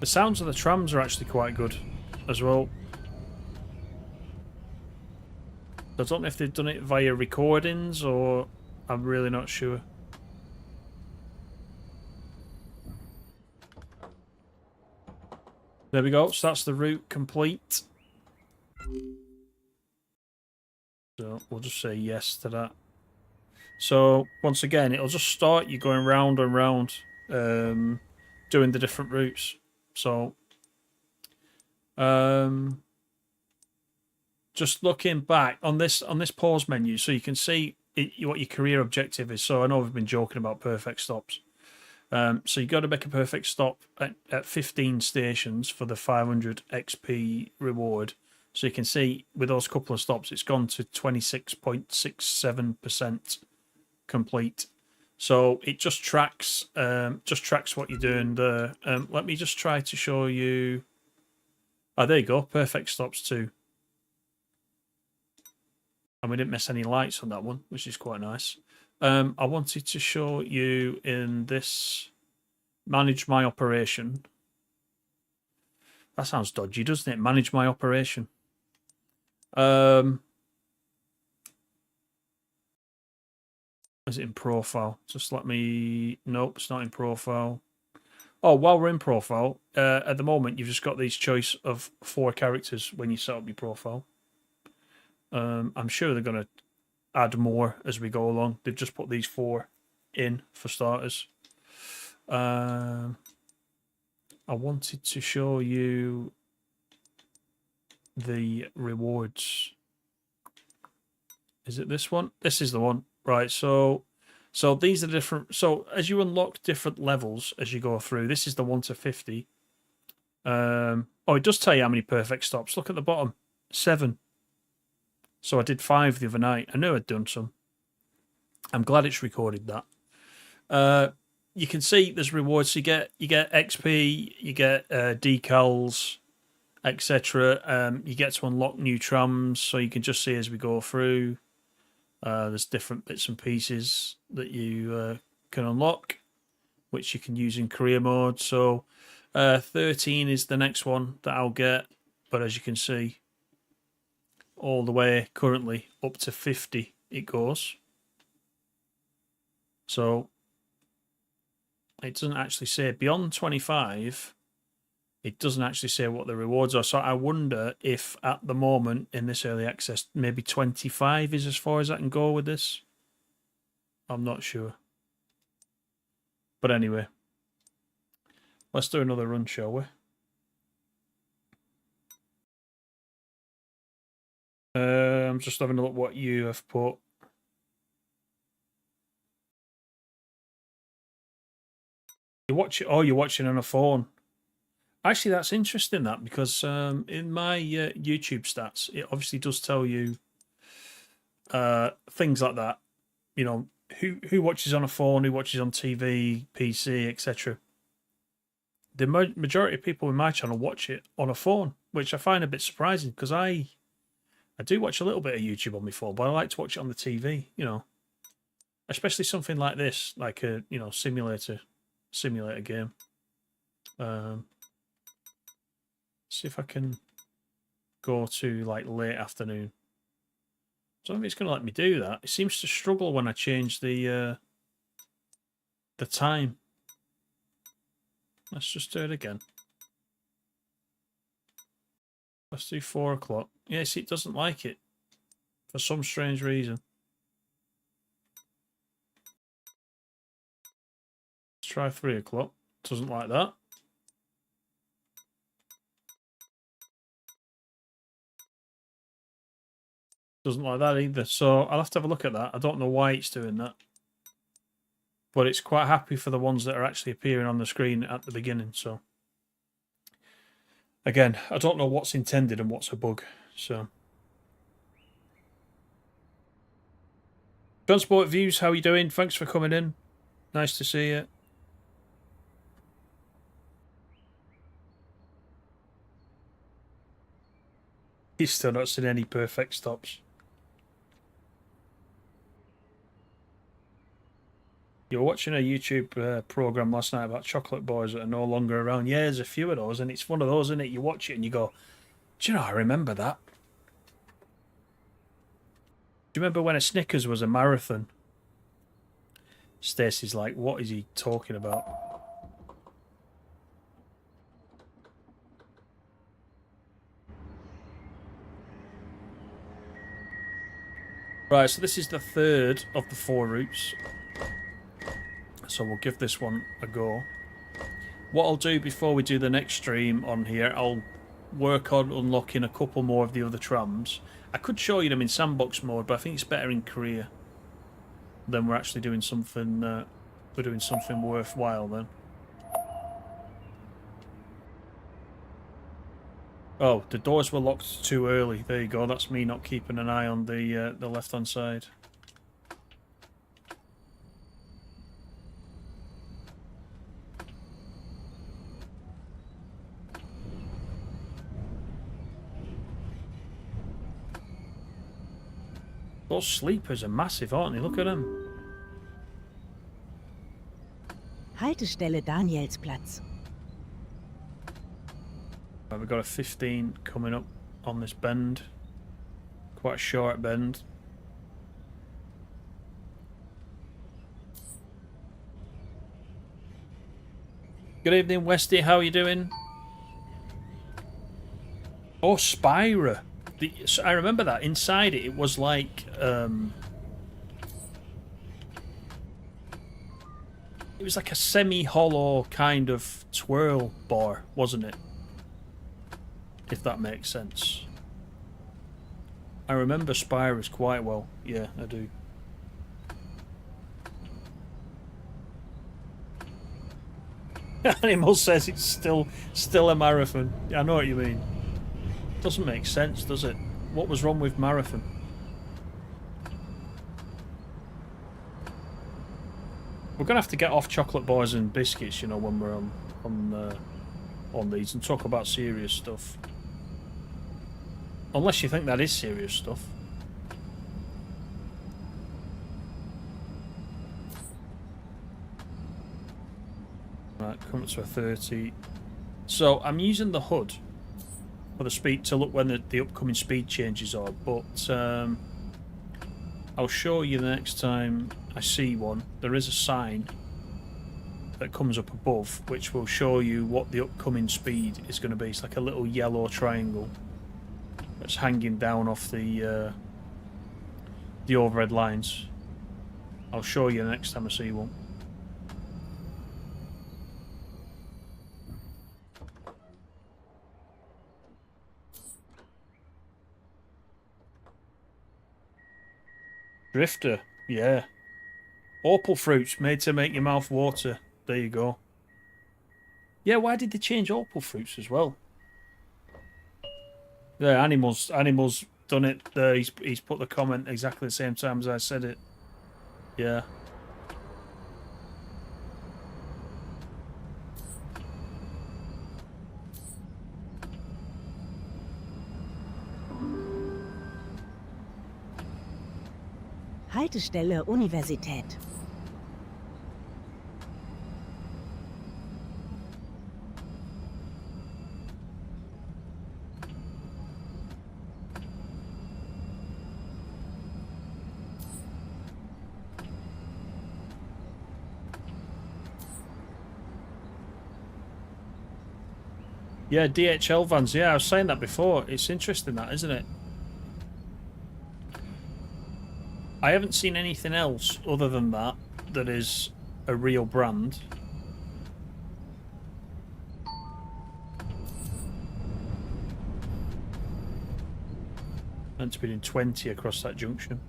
The sounds of the trams are actually quite good as well. I don't know if they've done it via recordings or I'm really not sure. There we go, so that's the route complete. So we'll just say yes to that. So once again, it'll just start you going round and round, doing the different routes. So just looking back on this pause menu, so you can see what your career objective is. So I know we've been joking about perfect stops. So you got to make a perfect stop at 15 stations for the 500 XP reward. So you can see with those couple of stops, it's gone to 26.67% complete. So it just tracks what you're doing there. Let me just try to show you. Oh, there you go. Perfect stops too. And we didn't miss any lights on that one, which is quite nice. I wanted to show you in this manage my operation. That sounds dodgy, doesn't it? Manage my operation. Is it in profile? Just let me... Nope, it's not in profile. Oh, while we're in profile, at the moment, you've just got these choice of 4 characters when you set up your profile. I'm sure they're going to add more as we go along. They've just put these 4 in for starters. I wanted to show you the rewards. Is it this one? This is the one. Right, so these are different. So as you unlock different levels as you go through, this is the 1 to 50. Oh, it does tell you how many perfect stops. Look at the bottom. 7. So I did 5 the other night. I knew I'd done some. I'm glad it's recorded that. You can see there's rewards. So you get XP, you get decals, etc. You get to unlock new trams, so you can just see as we go through. There's different bits and pieces that you can unlock, which you can use in career mode. So 13 is the next one that I'll get, but as you can see, all the way currently up to 50 it goes. So it doesn't actually say beyond 25. It doesn't actually say what the rewards are. So I wonder if at the moment in this early access, maybe 25 is as far as I can go with this. I'm not sure. But anyway, let's do another run, shall we? I'm just having a look what you have put. You're watching on a phone. Actually, that's interesting, that, because in my YouTube stats, it obviously does tell you things like that. You know, who watches on a phone, who watches on TV, PC, etc. The majority of people in my channel watch it on a phone, which I find a bit surprising because I do watch a little bit of YouTube on my phone, but I like to watch it on the TV. You know, especially something like this, like a simulator game. See if I can go to like late afternoon. I don't know if it's going to let me do that. It seems to struggle when I change the time. Let's just do it again. Let's do 4 o'clock. Yes, it doesn't like it for some strange reason. Let's try 3 o'clock. Doesn't like that. Doesn't like that either. So I'll have to have a look at that. I don't know why it's doing that. But it's quite happy for the ones that are actually appearing on the screen at the beginning. So again, I don't know what's intended and what's a bug. So Transport Views, how are you doing? Thanks for coming in. Nice to see you. He's still not seen any perfect stops. You were watching a YouTube program last night about chocolate boys that are no longer around. Yeah, there's a few of those, and it's one of those, isn't it? You watch it and you go, do you know, I remember that. Do you remember when a Snickers was a marathon? Stacey's like, what is he talking about? Right, so this is the third of the 4 routes. So we'll give this one a go. What I'll do before we do the next stream on here, I'll work on unlocking a couple more of the other trams. I could show you them in sandbox mode, but I think it's better in career. Then we're actually doing something. We're doing something worthwhile then. Oh, the doors were locked too early. There you go. That's me not keeping an eye on the left-hand side. Those sleepers are massive, aren't they? Look at them. Haltestelle Danielsplatz. Right, we've got a 15 coming up on this bend. Quite a short bend. Good evening, Westy. How are you doing? Oh, Spira. I remember that. Inside it, it was like... it was like a semi-hollow kind of twirl bar, wasn't it? If that makes sense. I remember Spira's quite well. Yeah, I do. Animal says it's still a marathon. I know what you mean. Doesn't make sense, does it? What was wrong with marathon? We're gonna have to get off chocolate bars and biscuits, you know, when we're on these and talk about serious stuff. Unless you think that is serious stuff. Right, come up to a 30. So I'm using the HUD for the speed to look when the upcoming speed changes are, but I'll show you the next time I see one. There is a sign that comes up above which will show you what the upcoming speed is going to be. It's like a little yellow triangle that's hanging down off the overhead lines. I'll show you the next time I see one. Drifter, yeah. Opal fruits made to make your mouth water. There you go. Yeah, why did they change opal fruits as well? Yeah, animals done it there. He's put the comment exactly the same time as I said it. Yeah. Haltestelle Universität. Yeah, DHL vans. Yeah, I was saying that before. It's interesting that, isn't it? I haven't seen anything else other than that that is a real brand. Meant to be doing 20 across that junction.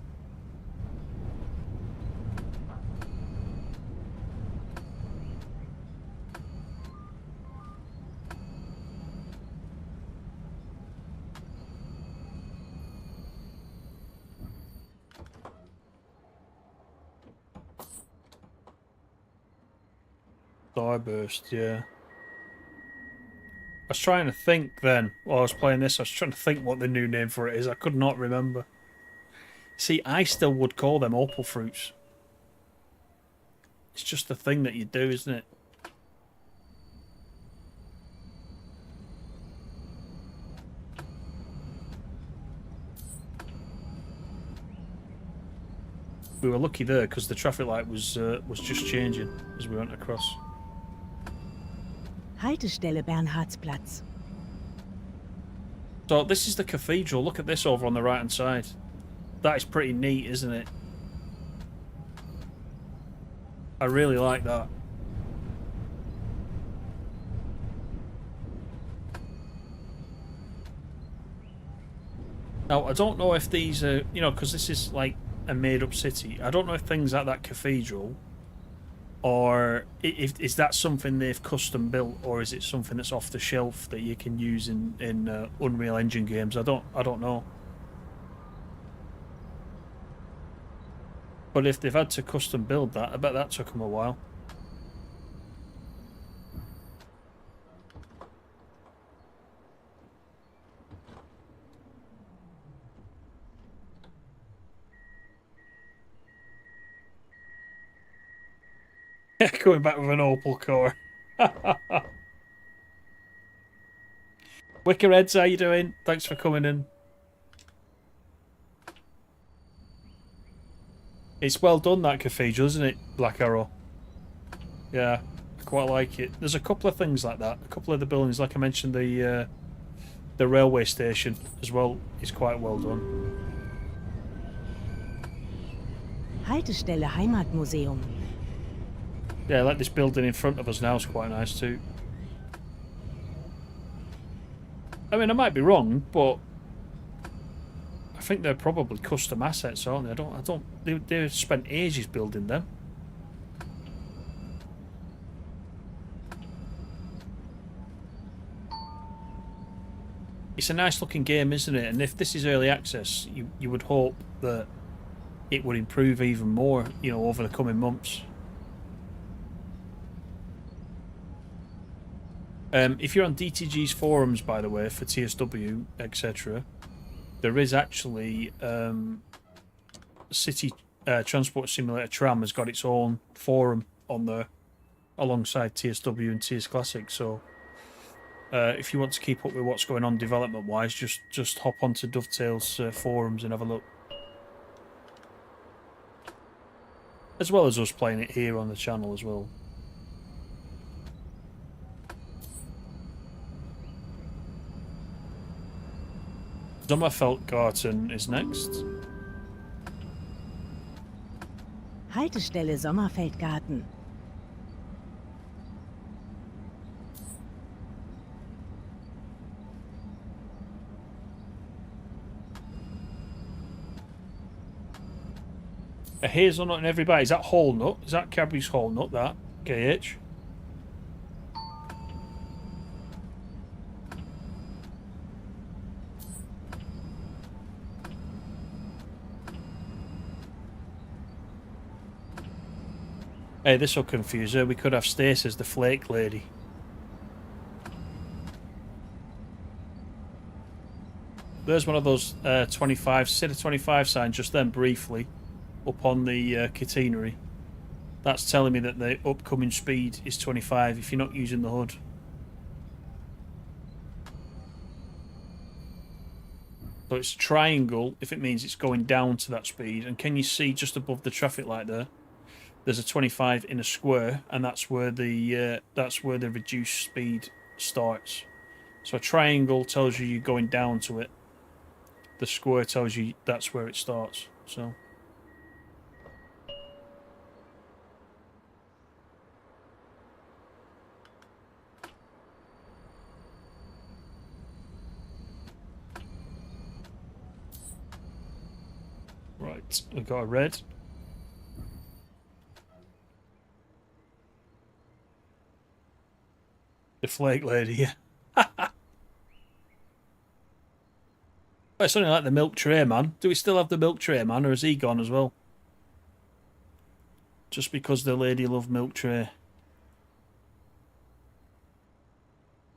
Starburst, yeah. I was trying to think then, while I was playing this, I was trying to think what the new name for it is. I could not remember. See, I still would call them opal fruits. It's just the thing that you do, isn't it? We were lucky there because the traffic light was just changing as we went across. Haltestelle Bernhardsplatz. So this is the cathedral. Look at this over on the right hand side. That is pretty neat, isn't it? I really like that. Now, I don't know if these are, you know, because this is like a made-up city. I don't know if things like that cathedral, or if is that something they've custom built, or is it something that's off the shelf that you can use in Unreal Engine games? I don't know. But if they've had to custom build that, I bet that took them a while. Going back with an opal core. Wickerheads, how you doing? Thanks for coming in. It's well done, that cathedral, isn't it, Black Arrow? Yeah, I quite like it. There's a couple of things like that. A couple of the buildings, like I mentioned, the railway station as well is quite well done. Haltestelle Heimatmuseum. Yeah, like this building in front of us now is quite nice too. I mean, I might be wrong, but I think they're probably custom assets, aren't they? They spent ages building them. It's a nice looking game, isn't it? And if this is early access, you would hope that it would improve even more, you know, over the coming months. If you're on DTG's forums, by the way, for TSW, etc., there is actually City Transport Simulator Tram has got its own forum on there, alongside TSW and TS Classic. So if you want to keep up with what's going on development-wise, just hop onto Dovetail's forums and have a look. As well as us playing it here on the channel as well. Sommerfeldgarten is next. Haltestelle Sommerfeldgarten. A hazelnut in every bite. Is that whole nut? Is that Cadbury's whole nut, that? KH? Hey, this will confuse her. We could have Stace as the flake lady. There's one of those 25, City 25 signs just then briefly up on the catenary. That's telling me that the upcoming speed is 25 if you're not using the hood. So it's a triangle if it means it's going down to that speed. And can you see just above the traffic light there? There's a 25 in a square, and that's where the reduced speed starts. So a triangle tells you you're going down to it. The square tells you that's where it starts. So. Right, we've got a red. The flake lady, yeah. Well, it's only like the milk tray man. Do we still have the milk tray man, or is he gone as well? Just because the lady loved milk tray.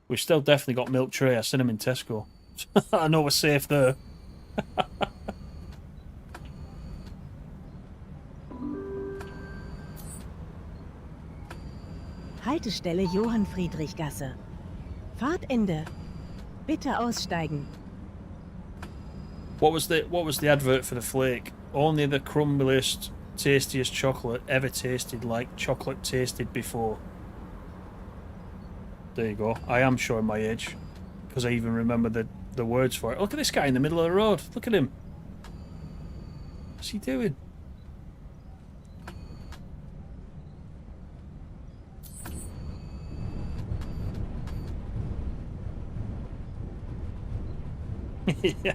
We've still definitely got milk tray. I've seen him in Tesco. I know we're safe there. Haltestelle Johann-Friedrich-Gasse. Fahrtende. Bitte aussteigen. What was the advert for the flake? Only the crumbliest, tastiest chocolate ever tasted like chocolate tasted before. There you go. I am showing my age because I even remember the words for it. Look at this guy in the middle of the road. Look at him. What's he doing? Yeah.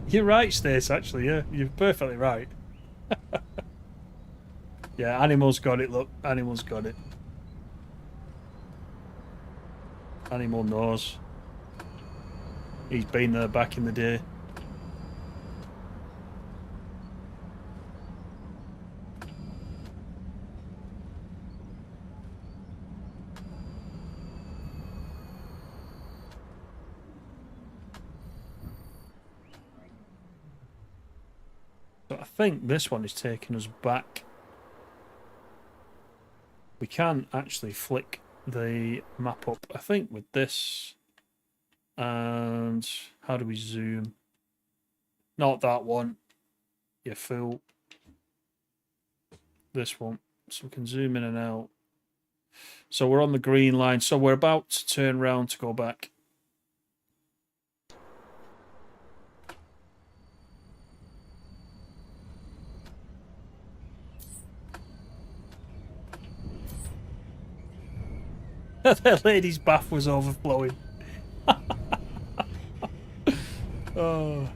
You're right, Stace, actually, yeah. You're perfectly right. Yeah, Animal's got it, look. Animal's got it. Animal knows. He's been there back in the day. So I think this one is taking us back. We can actually flick the map up, I think, with this. And how do we zoom? Not that one. You fool. This one. So we can zoom in and out. So we're on the green line. So we're about to turn round to go back. The lady's bath was overflowing. Oh.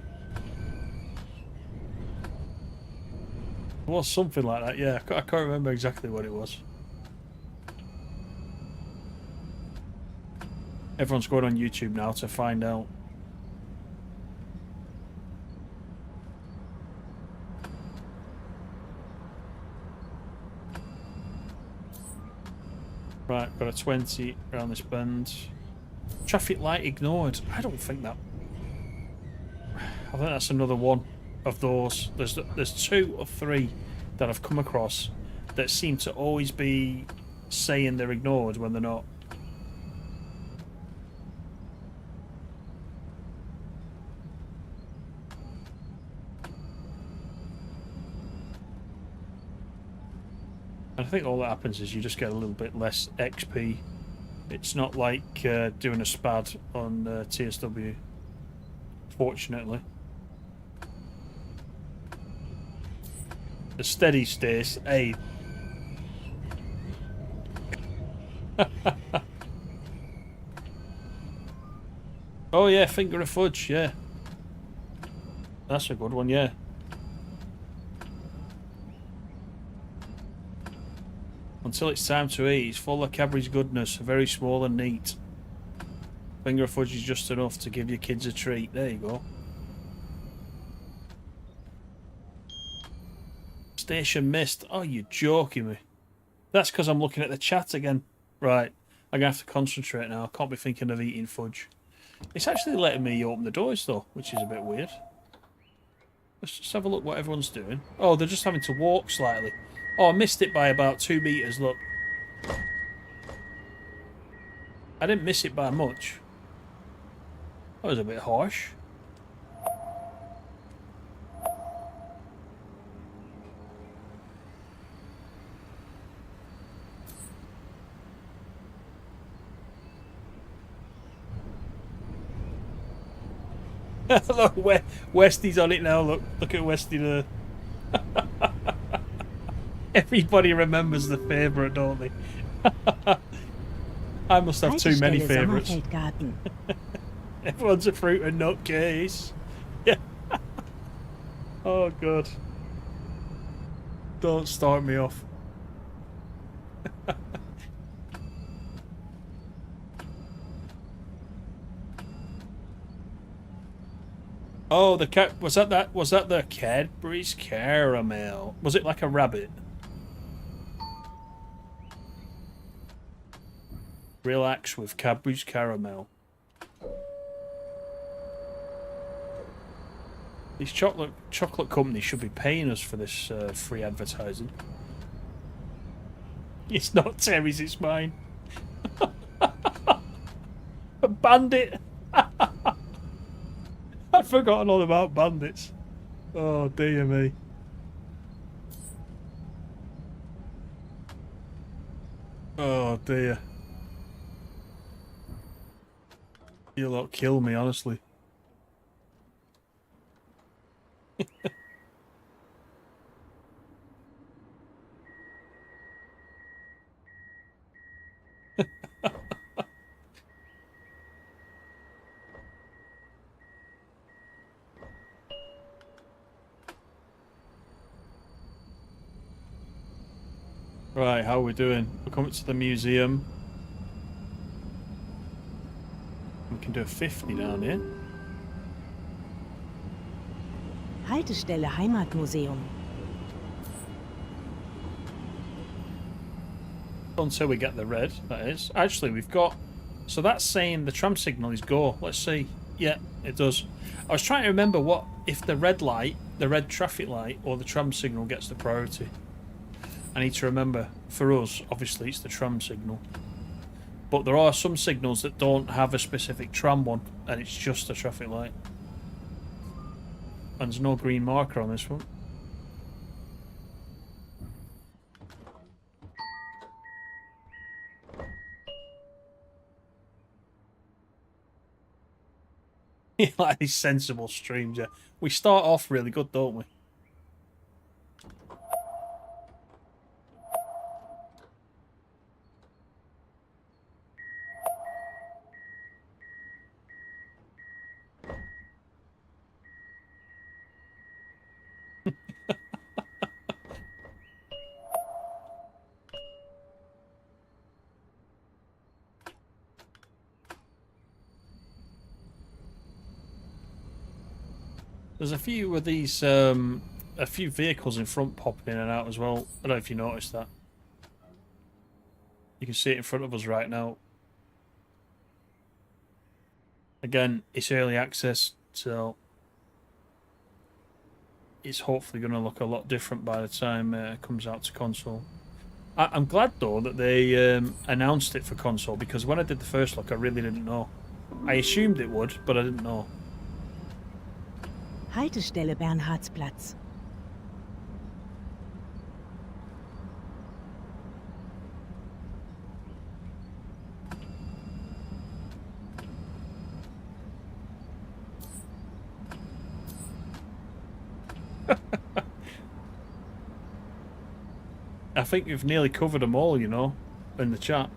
It was something like that, yeah. I can't remember exactly what it was. Everyone's going on YouTube now to find out. Right, got a 20 around this bend. Traffic light ignored. I don't think that... I think that's another one of those. There's 2 or 3 that I've come across that seem to always be saying they're ignored when they're not. And I think all that happens is you just get a little bit less XP. It's not like doing a SPAD on TSW, fortunately. The steady stays, hey. Oh yeah, finger of fudge, yeah. That's a good one, yeah. Until it's time to eat, it's full of Cadbury's goodness, very small and neat. Finger of fudge is just enough to give your kids a treat. There you go. Station missed. Oh, you're joking me. That's because I'm looking at the chat again. Right, I'm going to have to concentrate now. I can't be thinking of eating fudge. It's actually letting me open the doors though, which is a bit weird. Let's just have a look what everyone's doing. Oh, they're just having to walk slightly. Oh, I missed it by about 2 meters, look. I didn't miss it by much. That was a bit harsh. Look, Westy's on it now. Look at Westy there. Everybody remembers the favourite, don't they? I must have too many favourites. Sommerfeldgarten. Everyone's a fruit and nut case. Yeah. Oh, God. Don't start me off. Oh, the cat was that the Cadbury's caramel? Was it like a rabbit? Relax with Cadbury's caramel. These chocolate companies should be paying us for this free advertising. It's not Terry's, it's mine. A bandit. I'd forgotten all about bandits. Oh dear me. Oh dear. You lot kill me, honestly. Right, how are we doing? We're coming to the museum. We can do a 50 down here. Haltestelle Heimatmuseum. Until we get the red, that is. Actually, we've got... So that's saying the tram signal is go. Let's see. Yeah, it does. I was trying to remember what... If the red light, the red traffic light, or the tram signal gets the priority. I need to remember. For us, obviously, it's the tram signal. But there are some signals that don't have a specific tram one, and it's just a traffic light. And there's no green marker on this one. Like these sensible streams, yeah. We start off really good, don't we? There's a few of these, a few vehicles in front popping in and out as well. I don't know if you noticed that. You can see it in front of us right now. Again, it's early access, so it's hopefully going to look a lot different by the time it comes out to console. I'm glad, though, that they announced it for console, because when I did the first look, I really didn't know. I assumed it would, but I didn't know. Haltestelle Bernhardsplatz. I think we've nearly covered them all, you know, in the chat.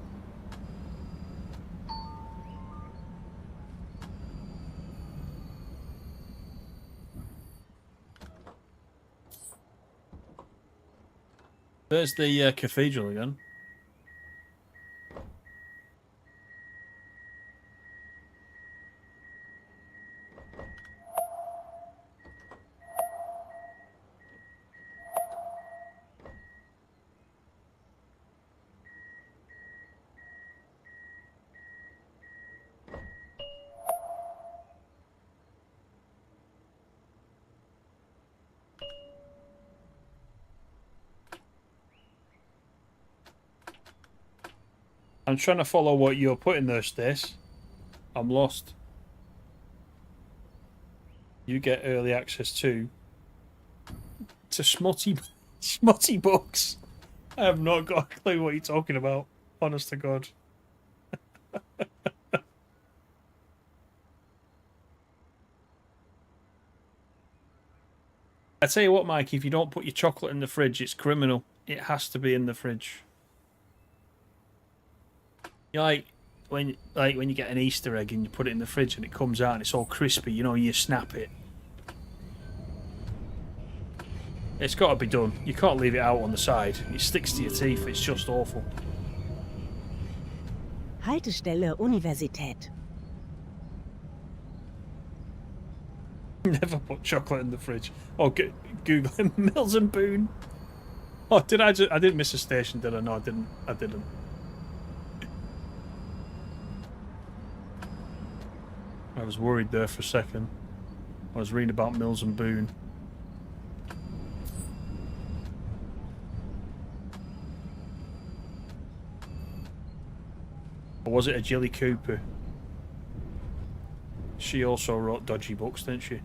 There's the cathedral again. I'm trying to follow what you're putting there, Stace. I'm lost. You get early access to smutty books. I have not got a clue what you're talking about. Honest to God. I tell you what, Mike, if you don't put your chocolate in the fridge, it's criminal. It has to be in the fridge. You know, like when you get an Easter egg and you put it in the fridge and it comes out and it's all crispy, you know, you snap it. It's got to be done. You can't leave it out on the side. It sticks to your teeth. It's just awful. Haltestelle Universität. Never put chocolate in the fridge. Oh, Google Mills and Boone. Oh, did I didn't miss a station, did I? No, I didn't. I didn't. I was worried there for a second. I was reading about Mills and Boone. Or was it a Jilly Cooper? She also wrote dodgy books, didn't she?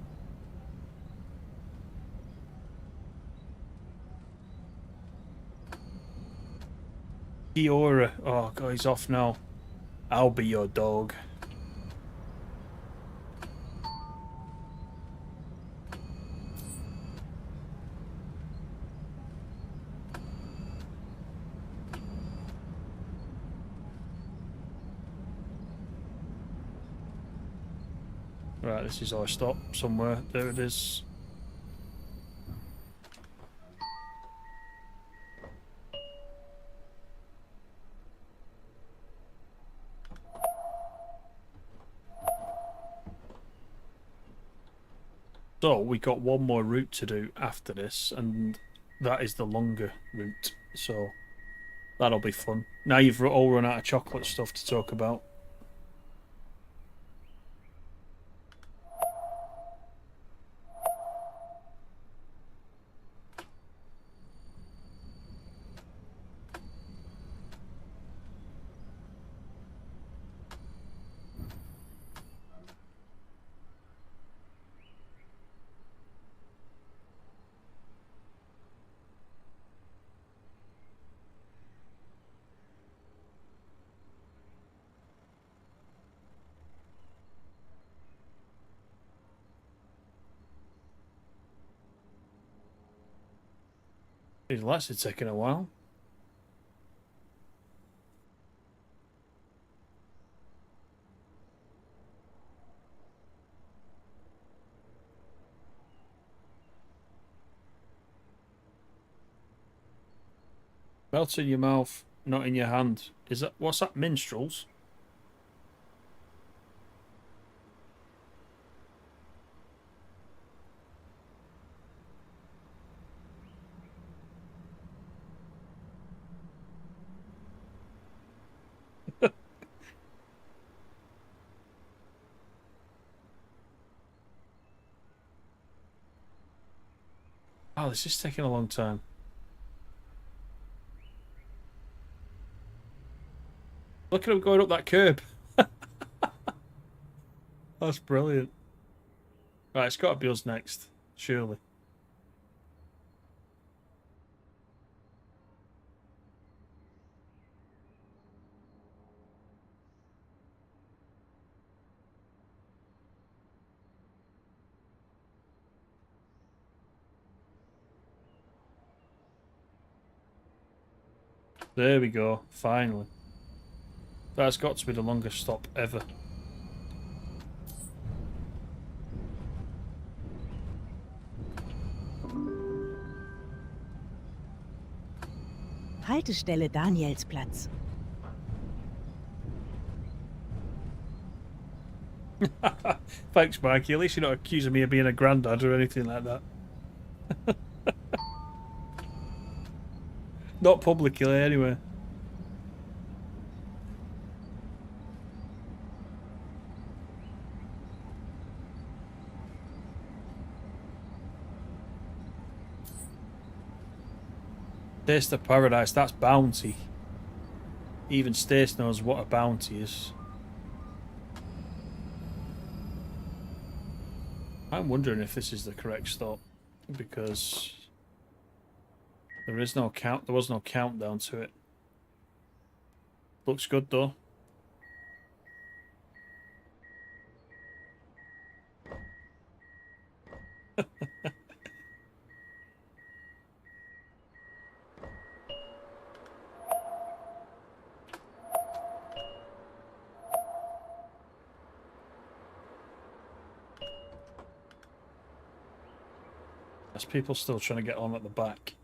Eora. Oh, God, he's off now. I'll be your dog. Right, this is our stop somewhere. There it is. So we got one more route to do after this, and that is the longer route. So that'll be fun. Now you've all run out of chocolate stuff to talk about. These lights are taking a while. Melt in your mouth, not in your hand. Is that what's that? Minstrels? Oh, this is taking a long time. Look at him going up that curb. That's brilliant. Right, it's got to be us next, surely. There we go, finally. That's got to be the longest stop ever. Haltestelle Danielsplatz. Thanks, Mikey. At least you're not accusing me of being a granddad or anything like that. Not publicly, anyway. Taste of Paradise, that's bounty. Even Stace knows what a bounty is. I'm wondering if this is the correct stop, because there is no count. There was no countdown to it. Looks good though. There's people still trying to get on at the back.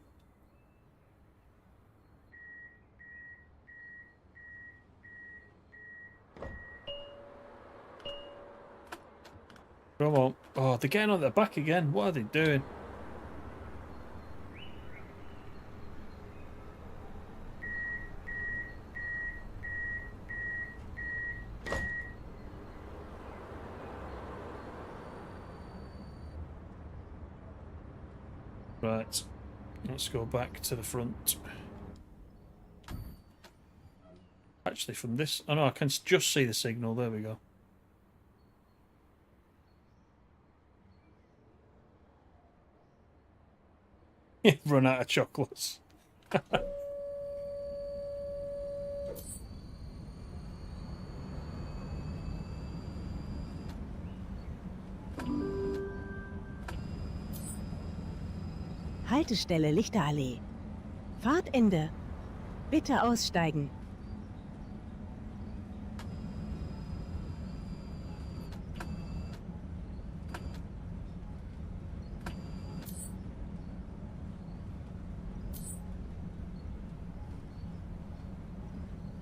Come on. Oh, they're getting on the back again. What are they doing? Right. Let's go back to the front. Actually, from this... Oh, no, I can just see the signal. There we go. Run out of chocolates. Haltestelle Lichterallee. Fahrtende. Bitte aussteigen.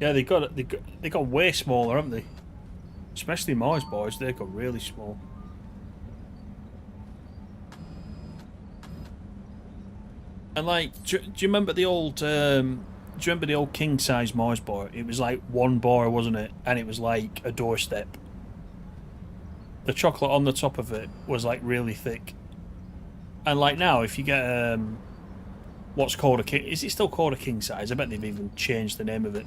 Yeah, they got way smaller, haven't they? Especially Mars boys, they got really small. And like, do you remember the old? Do you remember the old king size Mars bar? It was like one bar, wasn't it? And it was like a doorstep. The chocolate on the top of it was like really thick. And like now, if you get what's called a king, is it still called a king size? I bet they've even changed the name of it.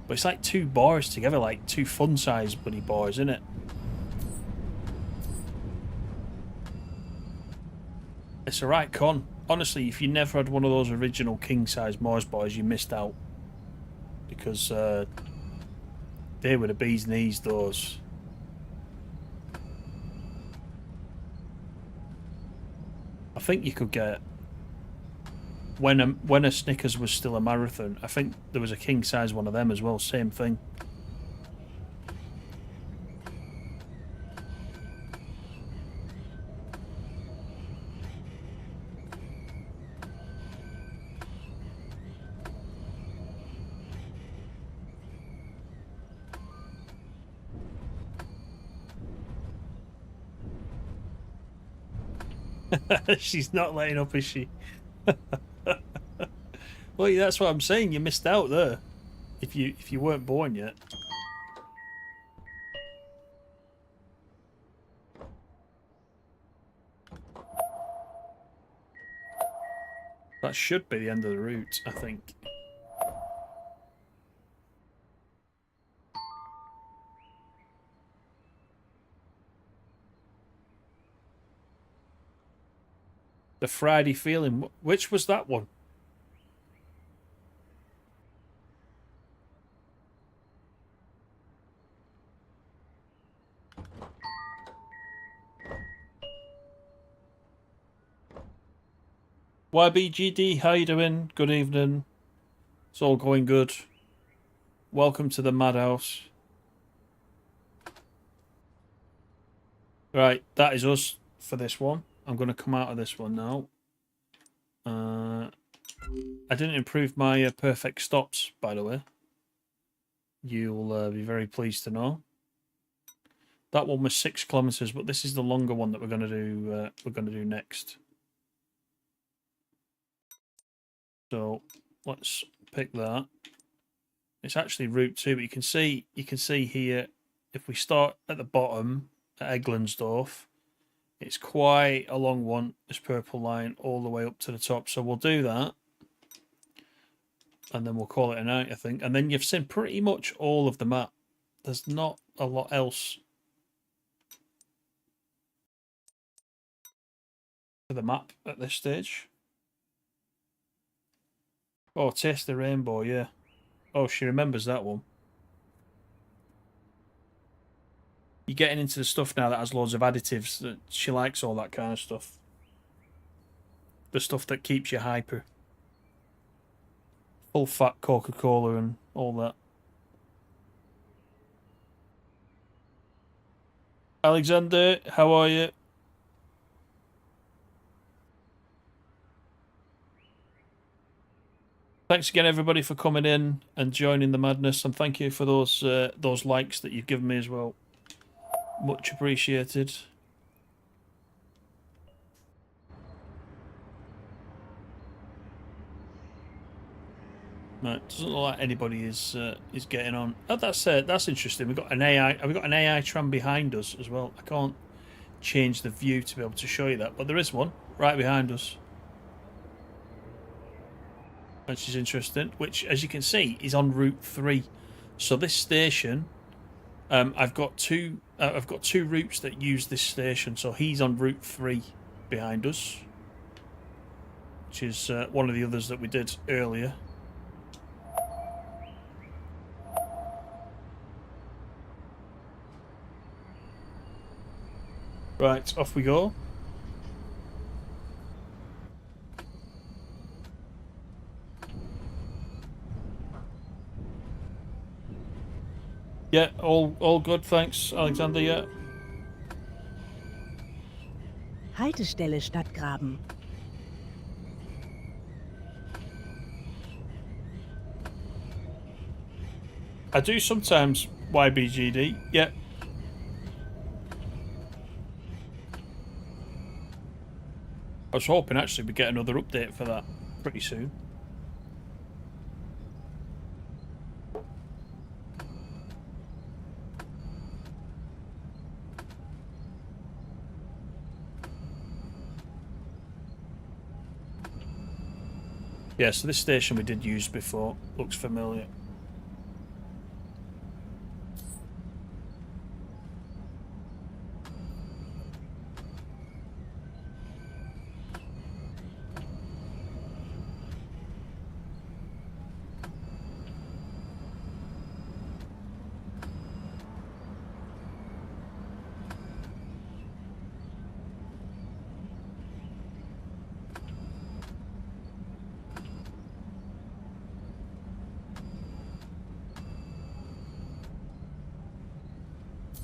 But it's like two bars together, like two fun size bloody bars, isn't it? It's a right con. Honestly, if you never had one of those original king-size Mars bars, you missed out. Because they were the bee's knees, those. I think you could get... When a Snickers was still a marathon, I think there was a king-size one of them as well, same thing. She's not letting up, is she? Well, that's what I'm saying. You missed out there. If you weren't born yet. That should be the end of the route, I think. The Friday feeling. Which was that one? YBGD, how you doing? Good evening. It's all going good. Welcome to the madhouse. Right, that is us for this one. I'm going to come out of this one now. I didn't improve my perfect stops, by the way. You'll be very pleased to know. That one was 6 kilometers, but this is the longer one that we're going to do. We're going to do next. So let's pick that. It's actually route 2, but you can see here if we start at the bottom at Eglandsdorf, it's quite a long one. This purple line all the way up to the top. So we'll do that, and then we'll call it a night, I think. And then you've seen pretty much all of the map. There's not a lot else to the map at this stage. Oh, Taste the Rainbow, yeah. Oh, she remembers that one. You're getting into the stuff now that has loads of additives. That she likes all that kind of stuff. The stuff that keeps you hyper. Full fat Coca-Cola and all that. Alexander, how are you? Thanks again, everybody, for coming in and joining the madness, and thank you for those likes that you've given me as well. Much appreciated. Right, doesn't look like anybody is getting on. Oh, that's interesting. We've got an AI tram behind us as well. I can't change the view to be able to show you that, but there is one right behind us, which is interesting. Which, as you can see, is on Route 3. So this station, I've got two routes that use this station. So he's on Route 3 behind us, which is one of the others that we did earlier. Right, off we go. Yeah, all good, thanks, Alexander. Yeah. Haltestelle Stadtgraben. I do sometimes YBGD. Yeah. I was hoping actually we'd get another update for that pretty soon. Yeah, so this station we did use before. Looks familiar.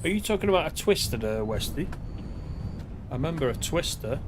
Are you talking about a twister there, Westy? I remember a twister.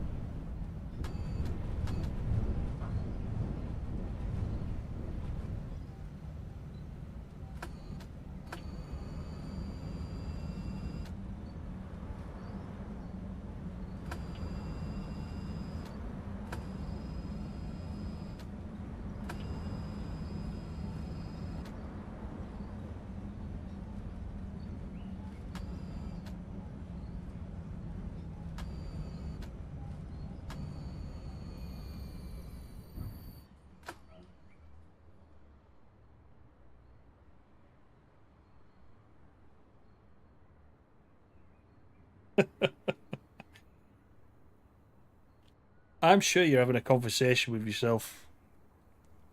I'm sure you're having a conversation with yourself,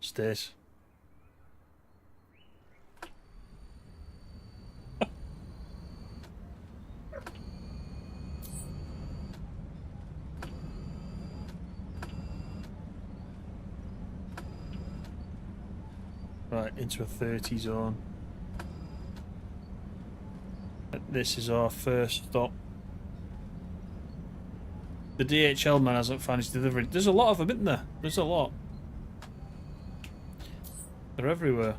Stace. Right, into a 30 zone. This is our first stop. The DHL man hasn't found his delivery. There's a lot of them, isn't there? There's a lot. They're everywhere.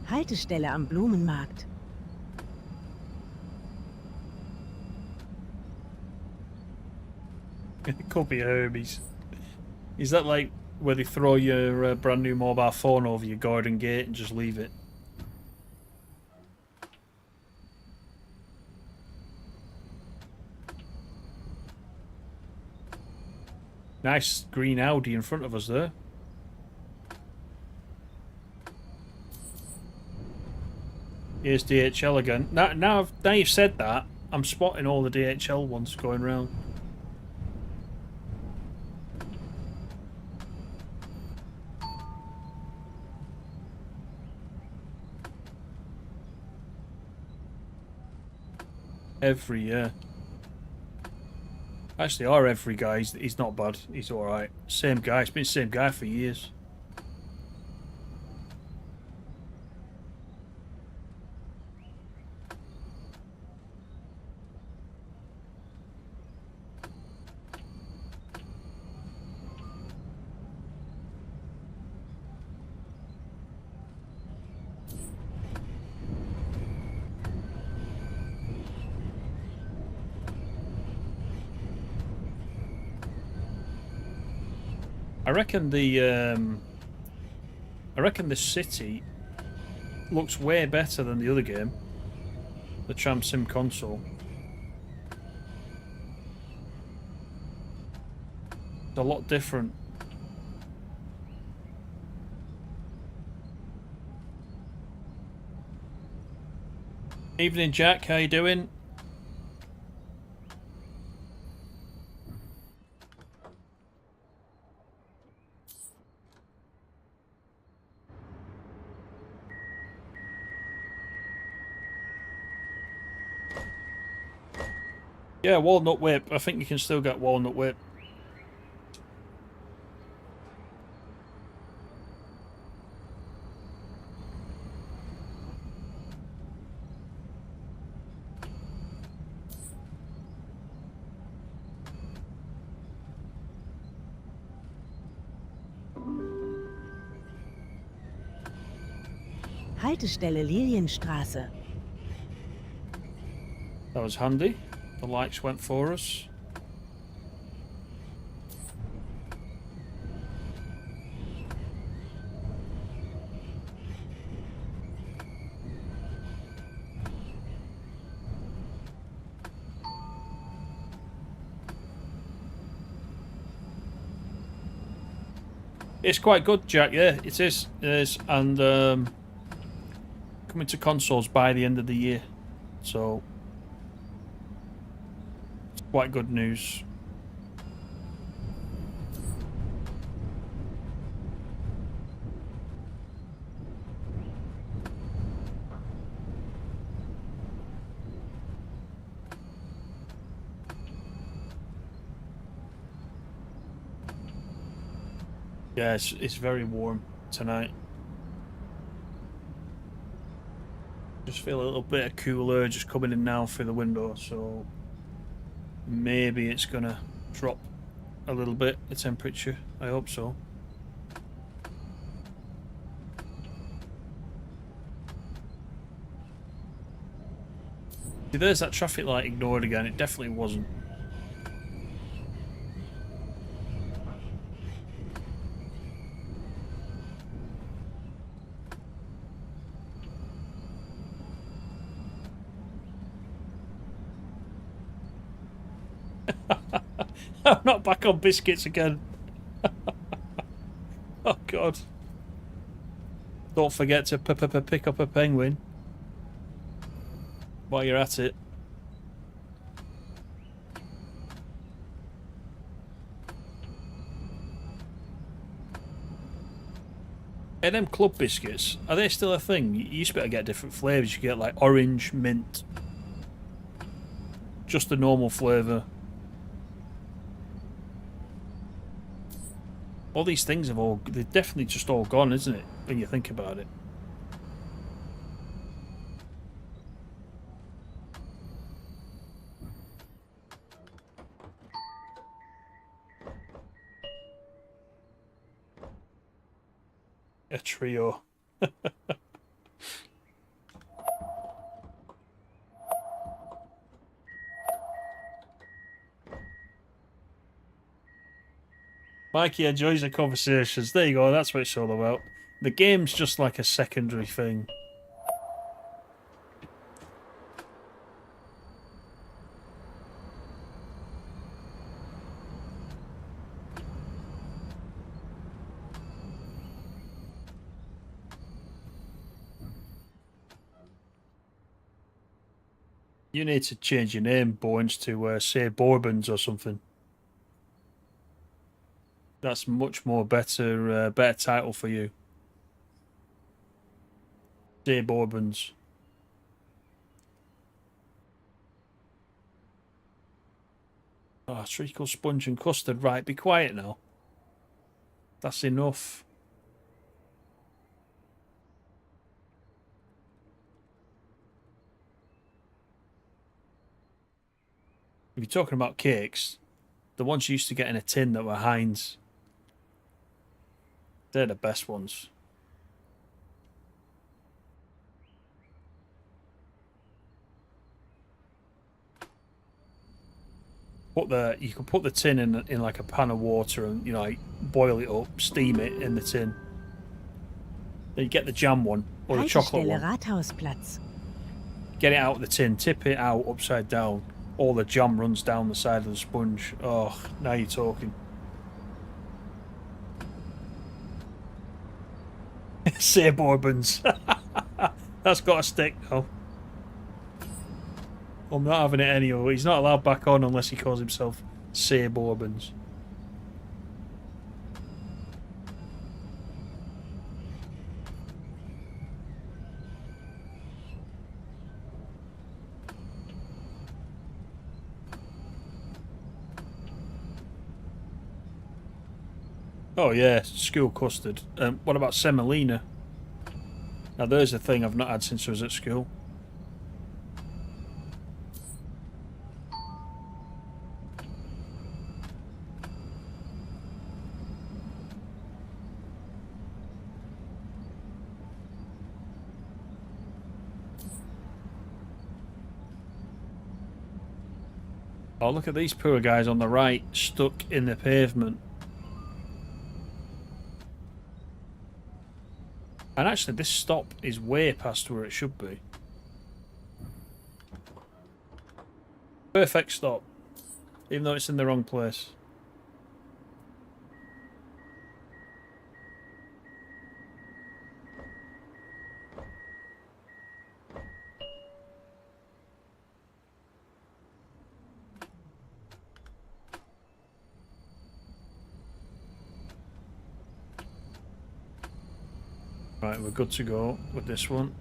Haltestelle am Blumenmarkt. It could be Hermes. Is that like where they throw your brand new mobile phone over your garden gate and just leave it? Nice green Audi in front of us there. Here's DHL again. Now you've said that, I'm spotting all the DHL ones going round. Every year. Actually, our every guy, he's not bad. He's alright. Same guy. It's been the same guy for years. I reckon the city looks way better than the other game, the Tram Sim console. It's a lot different. Evening, Jack. How you doing? Yeah, walnut whip. I think you can still get walnut whip. Haltestelle Lilienstraße. That was handy. The lights went for us. It's quite good, Jack. Yeah, it is. It is. And coming to consoles by the end of the year. So, it's quite good news. Yeah, it's very warm tonight. Just feel a little bit of cooler just coming in now through the window, so maybe it's gonna drop a little bit, the temperature. I hope so. See, there's that traffic light ignored again. It definitely wasn't. I'm not back on biscuits again. Oh god. Don't forget to pick up a penguin while you're at it. And them club biscuits, are they still a thing? You used to be able to get different flavours. You get like orange, mint, just the normal flavour. All these things they're definitely just all gone, isn't it, when you think about it? A trio. Mikey enjoys the conversations. There you go, that's what it's all about. The game's just like a secondary thing. You need to change your name, Bones, to say Bourbons or something. That's much more better title for you. Say Bourbons. Oh, treacle, sponge and custard. Right, be quiet now. That's enough. If you're talking about cakes, the ones you used to get in a tin that were Heinz, they're the best ones. You could put the tin in like a pan of water and like boil it up, steam it in the tin. Then you get the jam one or the chocolate Haltestelle one. Rathausplatz. Get it out of the tin, tip it out upside down. All the jam runs down the side of the sponge. Oh, now you're talking. Say Bourbons. That's got to stick now. I'm not having it anyway. He's not allowed back on unless he calls himself Say Bourbons. Oh yeah, school custard. What about semolina? Now there's a thing I've not had since I was at school. Oh, look at these poor guys on the right, stuck in the pavement. And actually, this stop is way past where it should be. Perfect stop, even though it's in the wrong place. Right, we're good to go with this one.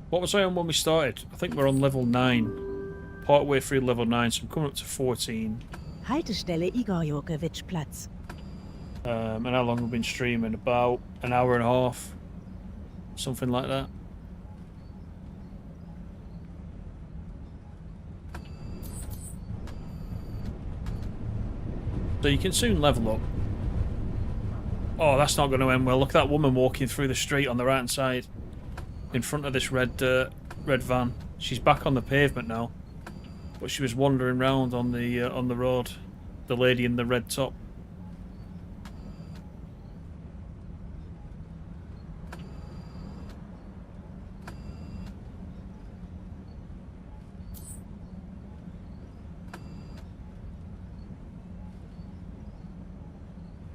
What was I on when we started? I think we're on level 9. Part way through level 9, so I'm coming up to 14. Haltestelle Igor-Jokovic-Platz. And how long have we been streaming? About an hour and a half. Something like that. So you can soon level up. Oh, that's not going to end well. Look at that woman walking through the street on the right hand side. In front of this red van. She's back on the pavement now. But she was wandering around on the road. The lady in the red top.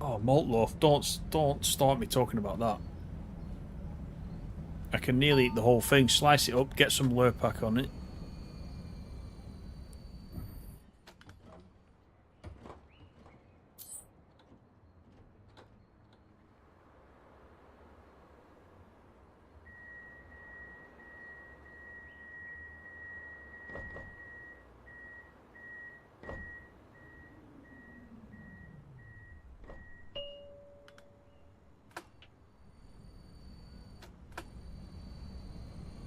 Oh, malt loaf. Don't start me talking about that. I can nearly eat the whole thing. Slice it up, get some Lurpak on it.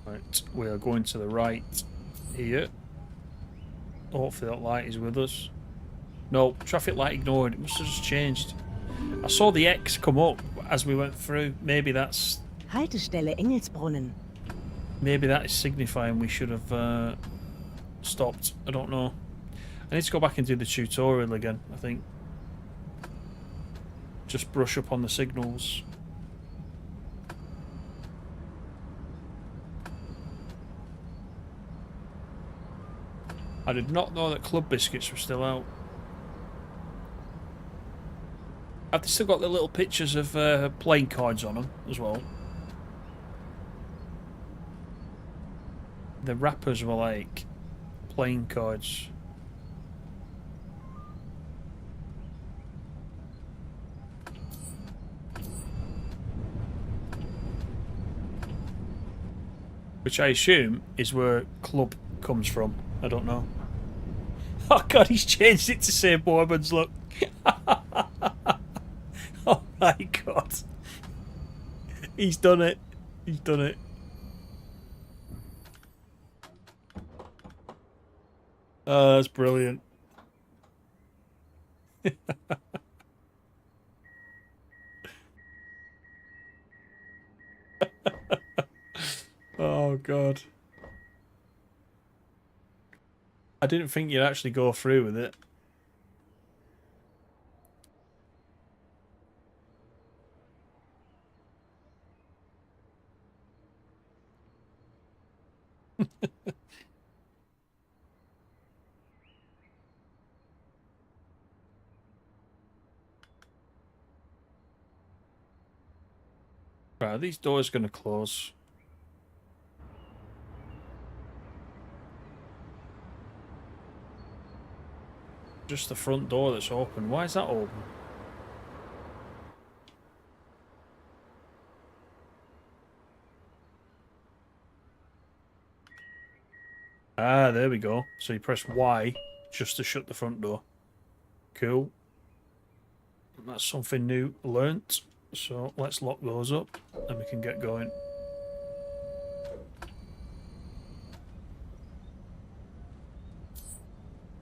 Right, we are going to the right here. Hopefully that light is with us. No, traffic light ignored. It must have just changed. I saw the X come up as we went through. Maybe that's... Haltestelle Engelsbrunnen. Maybe that is signifying we should have stopped. I don't know. I need to go back and do the tutorial again, I think. Just brush up on the signals. I did not know that Club Biscuits were still out. Have they still got the little pictures of playing cards on them as well? the wrappers were like playing cards. Which I assume is where club comes from. I don't know. Oh god, he's changed it to say Bourbons, look. Oh my god. He's done it. He's done it. Oh, that's brilliant. Oh god. I didn't think you'd actually go through with it. Right, are these doors going to close? Just the front door that's open. Why is that open? Ah, there we go. So you press Y just to shut the front door. Cool. That's something new learnt. So let's lock those up and we can get going.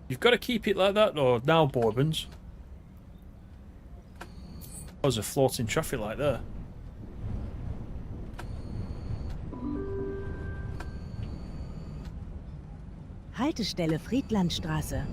You've got to keep it like that though. Now, Bourbons. There's a floating traffic light there. Haltestelle Friedlandstraße.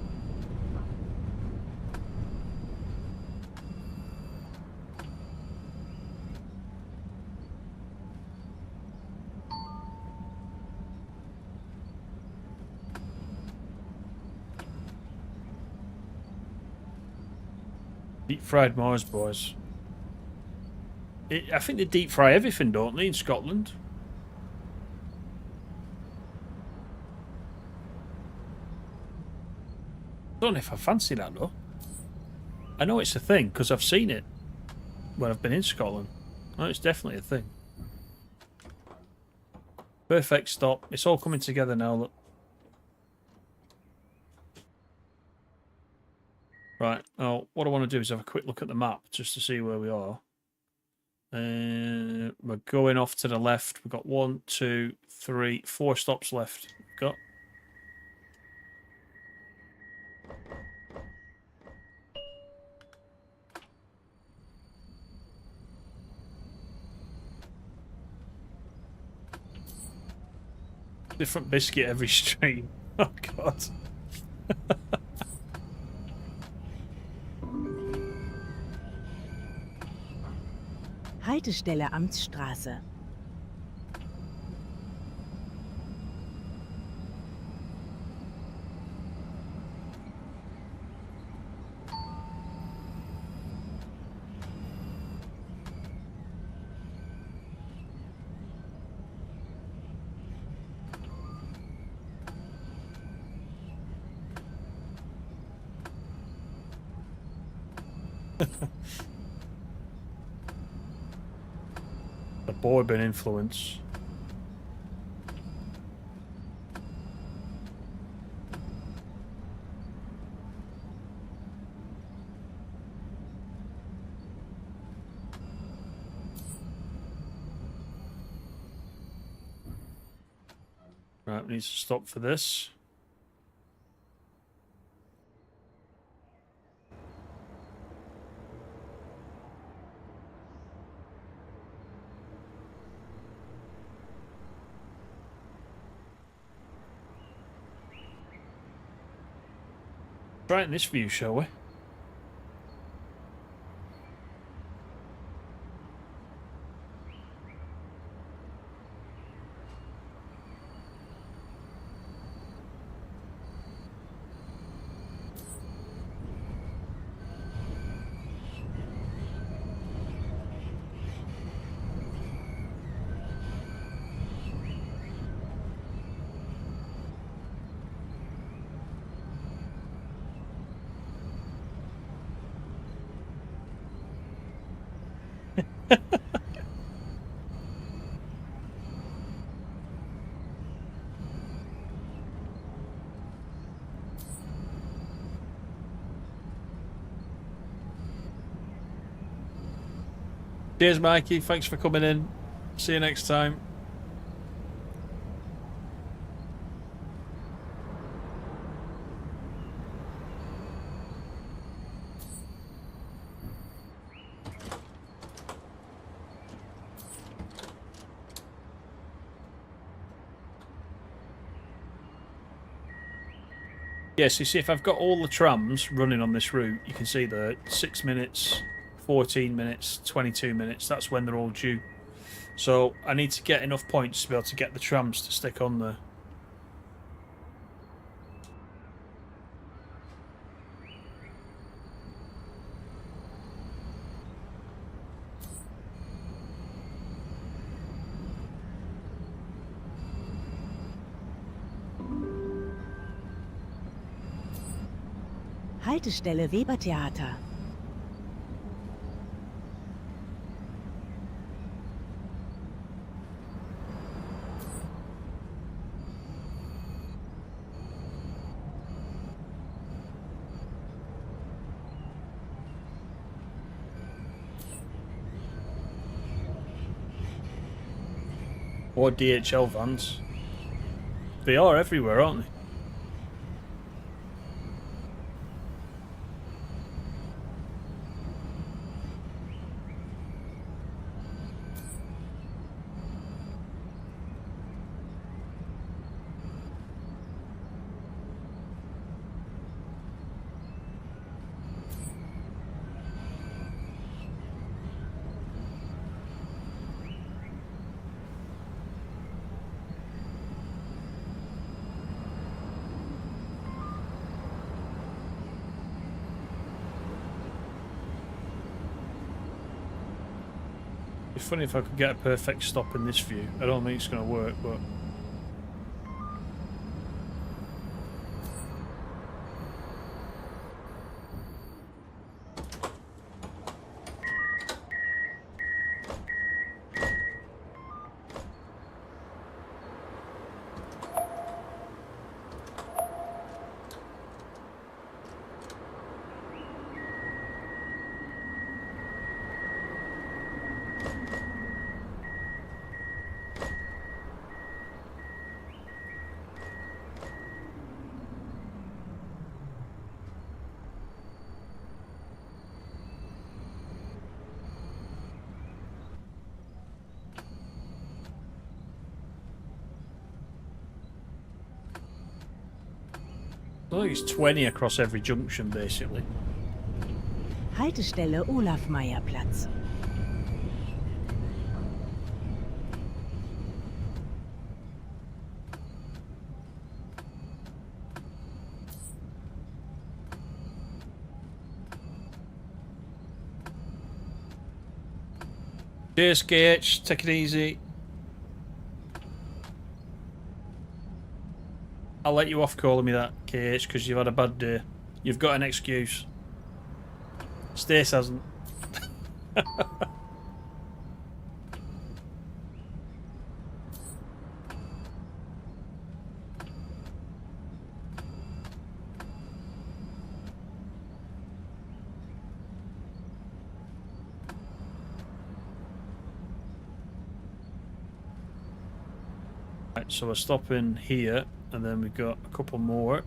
Deep fried Mars boys. I think they deep fry everything, don't they, in Scotland? I don't know if I fancy that though. I know it's a thing because I've seen it when I've been in Scotland. No, it's definitely a thing. Perfect stop. It's all coming together now, look. Right, now what I want to do is have a quick look at the map just to see where we are. We're going off to the left. We've got 1, 2, 3, 4 stops left. Got. Different biscuit every stream. Oh god. Haltestelle Amtsstraße. The Bourbon influence. Right, we need to stop for this. Try it in this view, shall we? Cheers, Mikey. Thanks for coming in. See you next time. Yes, you see, if I've got all the trams running on this route, you can see the 6 minutes, 14 minutes, 22 minutes. That's when they're all due. So I need to get enough points to be able to get the trams to stick on there. Haltestelle Webertheater. Or DHL vans. They are everywhere, aren't they? It'd be funny if I could get a perfect stop in this view. I don't think it's going to work, but... I think it's 20 across every junction, basically. Haltestelle Olaf-Meyer-Platz. Cheers, KH. Take it easy. I'll let you off calling me that, KH, because you've had a bad day. You've got an excuse. Stace hasn't. Right, so we're stopping here, and then we've got a couple more.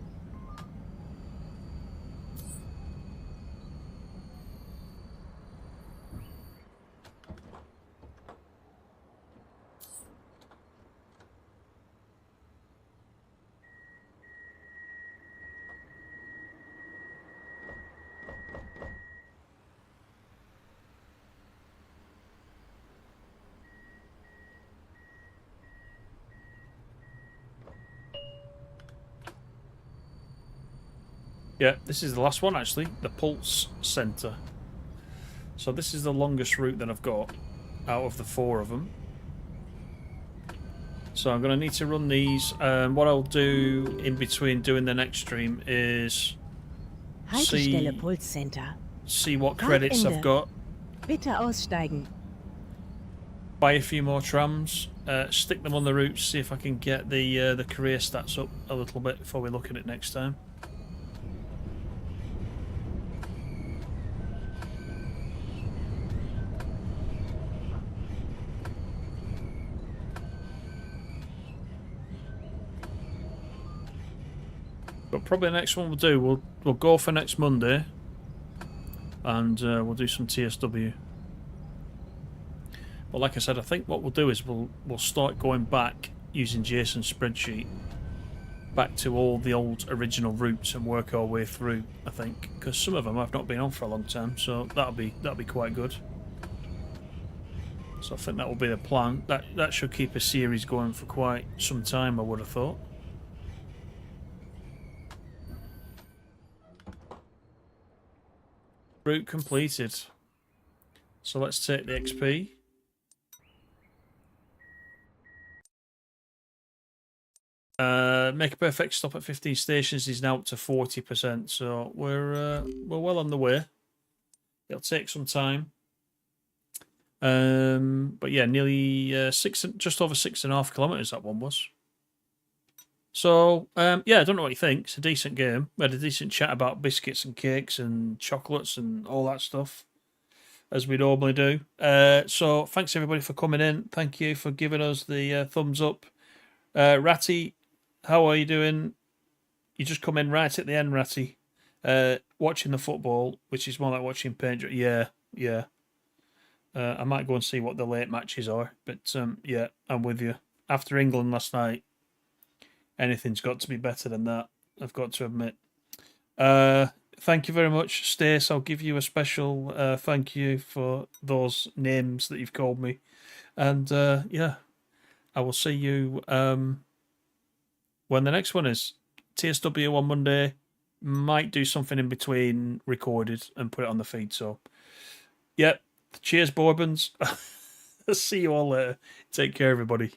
Yeah, this is the last one actually, the Pulse Centre. So this is the longest route that I've got out of the 4 of them. So I'm going to need to run these. What I'll do in between doing the next stream is Haltestelle Pulse Center. see what credits I've got. Bitte aussteigen. buy a few more trams, stick them on the routes, see if I can get the career stats up a little bit before we look at it next time. But probably the next one we'll do, we'll go for next Monday, and we'll do some TSW. But like I said, I think what we'll do is we'll start going back using Jason's spreadsheet back to all the old original routes and work our way through. I think because some of them I've not been on for a long time, so that'll be quite good. So I think that will be the plan. That should keep a series going for quite some time, I would have thought. Route completed. So let's take the XP. Make a perfect stop at 15 stations is now up to 40%, so we're well on the way. It'll take some time. But yeah, nearly just over 6.5 kilometers that one was. So yeah, I don't know what you think. It's a decent game. We had a decent chat about biscuits and cakes and chocolates and all that stuff, as we normally do. So thanks everybody for coming in. Thank you for giving us the thumbs up. Ratty, how are you doing? You just come in right at the end, Ratty. Watching the football, which is more like watching paint. Yeah. I might go and see what the late matches are, but yeah, I'm with you. After England last night, anything's got to be better than that, I've got to admit. Thank you very much, Stace. I'll give you a special thank you for those names that you've called me. And yeah, I will see you when the next one is. TSW on Monday. Might do something in between recorded and put it on the feed. So, yep. Cheers, Bourbons. See you all later. Take care, everybody.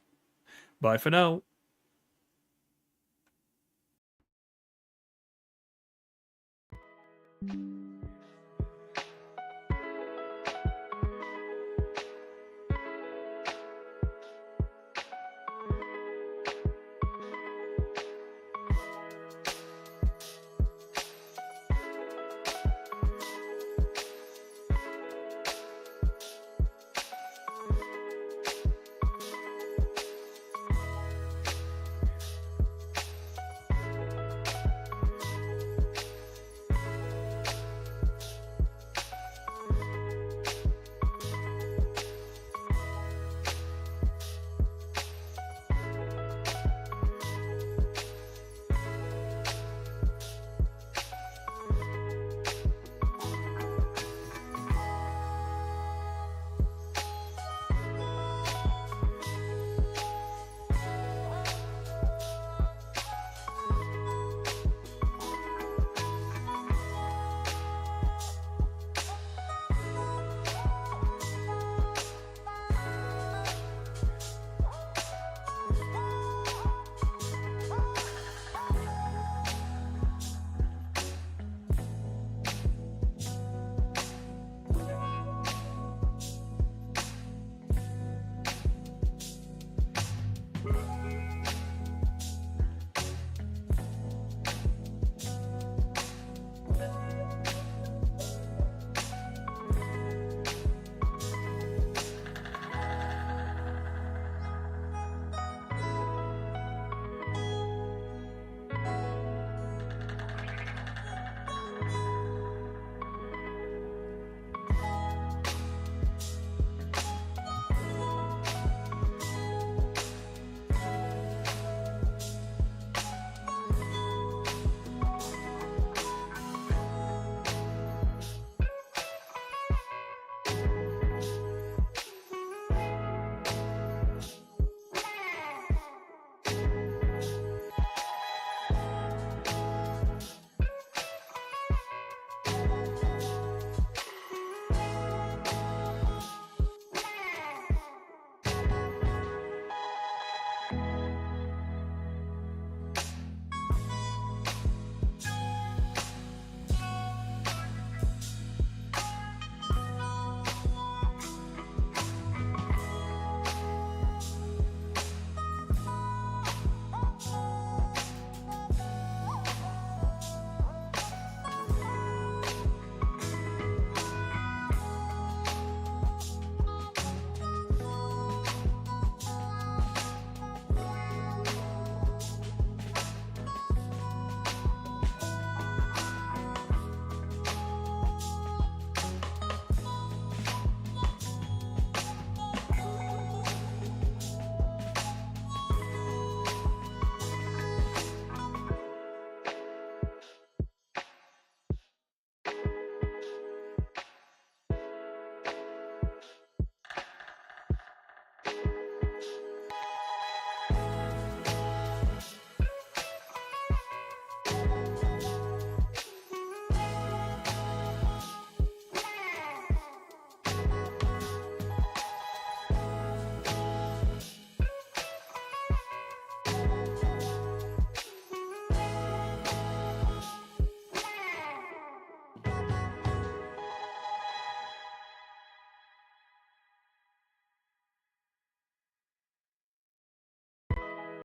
Bye for now.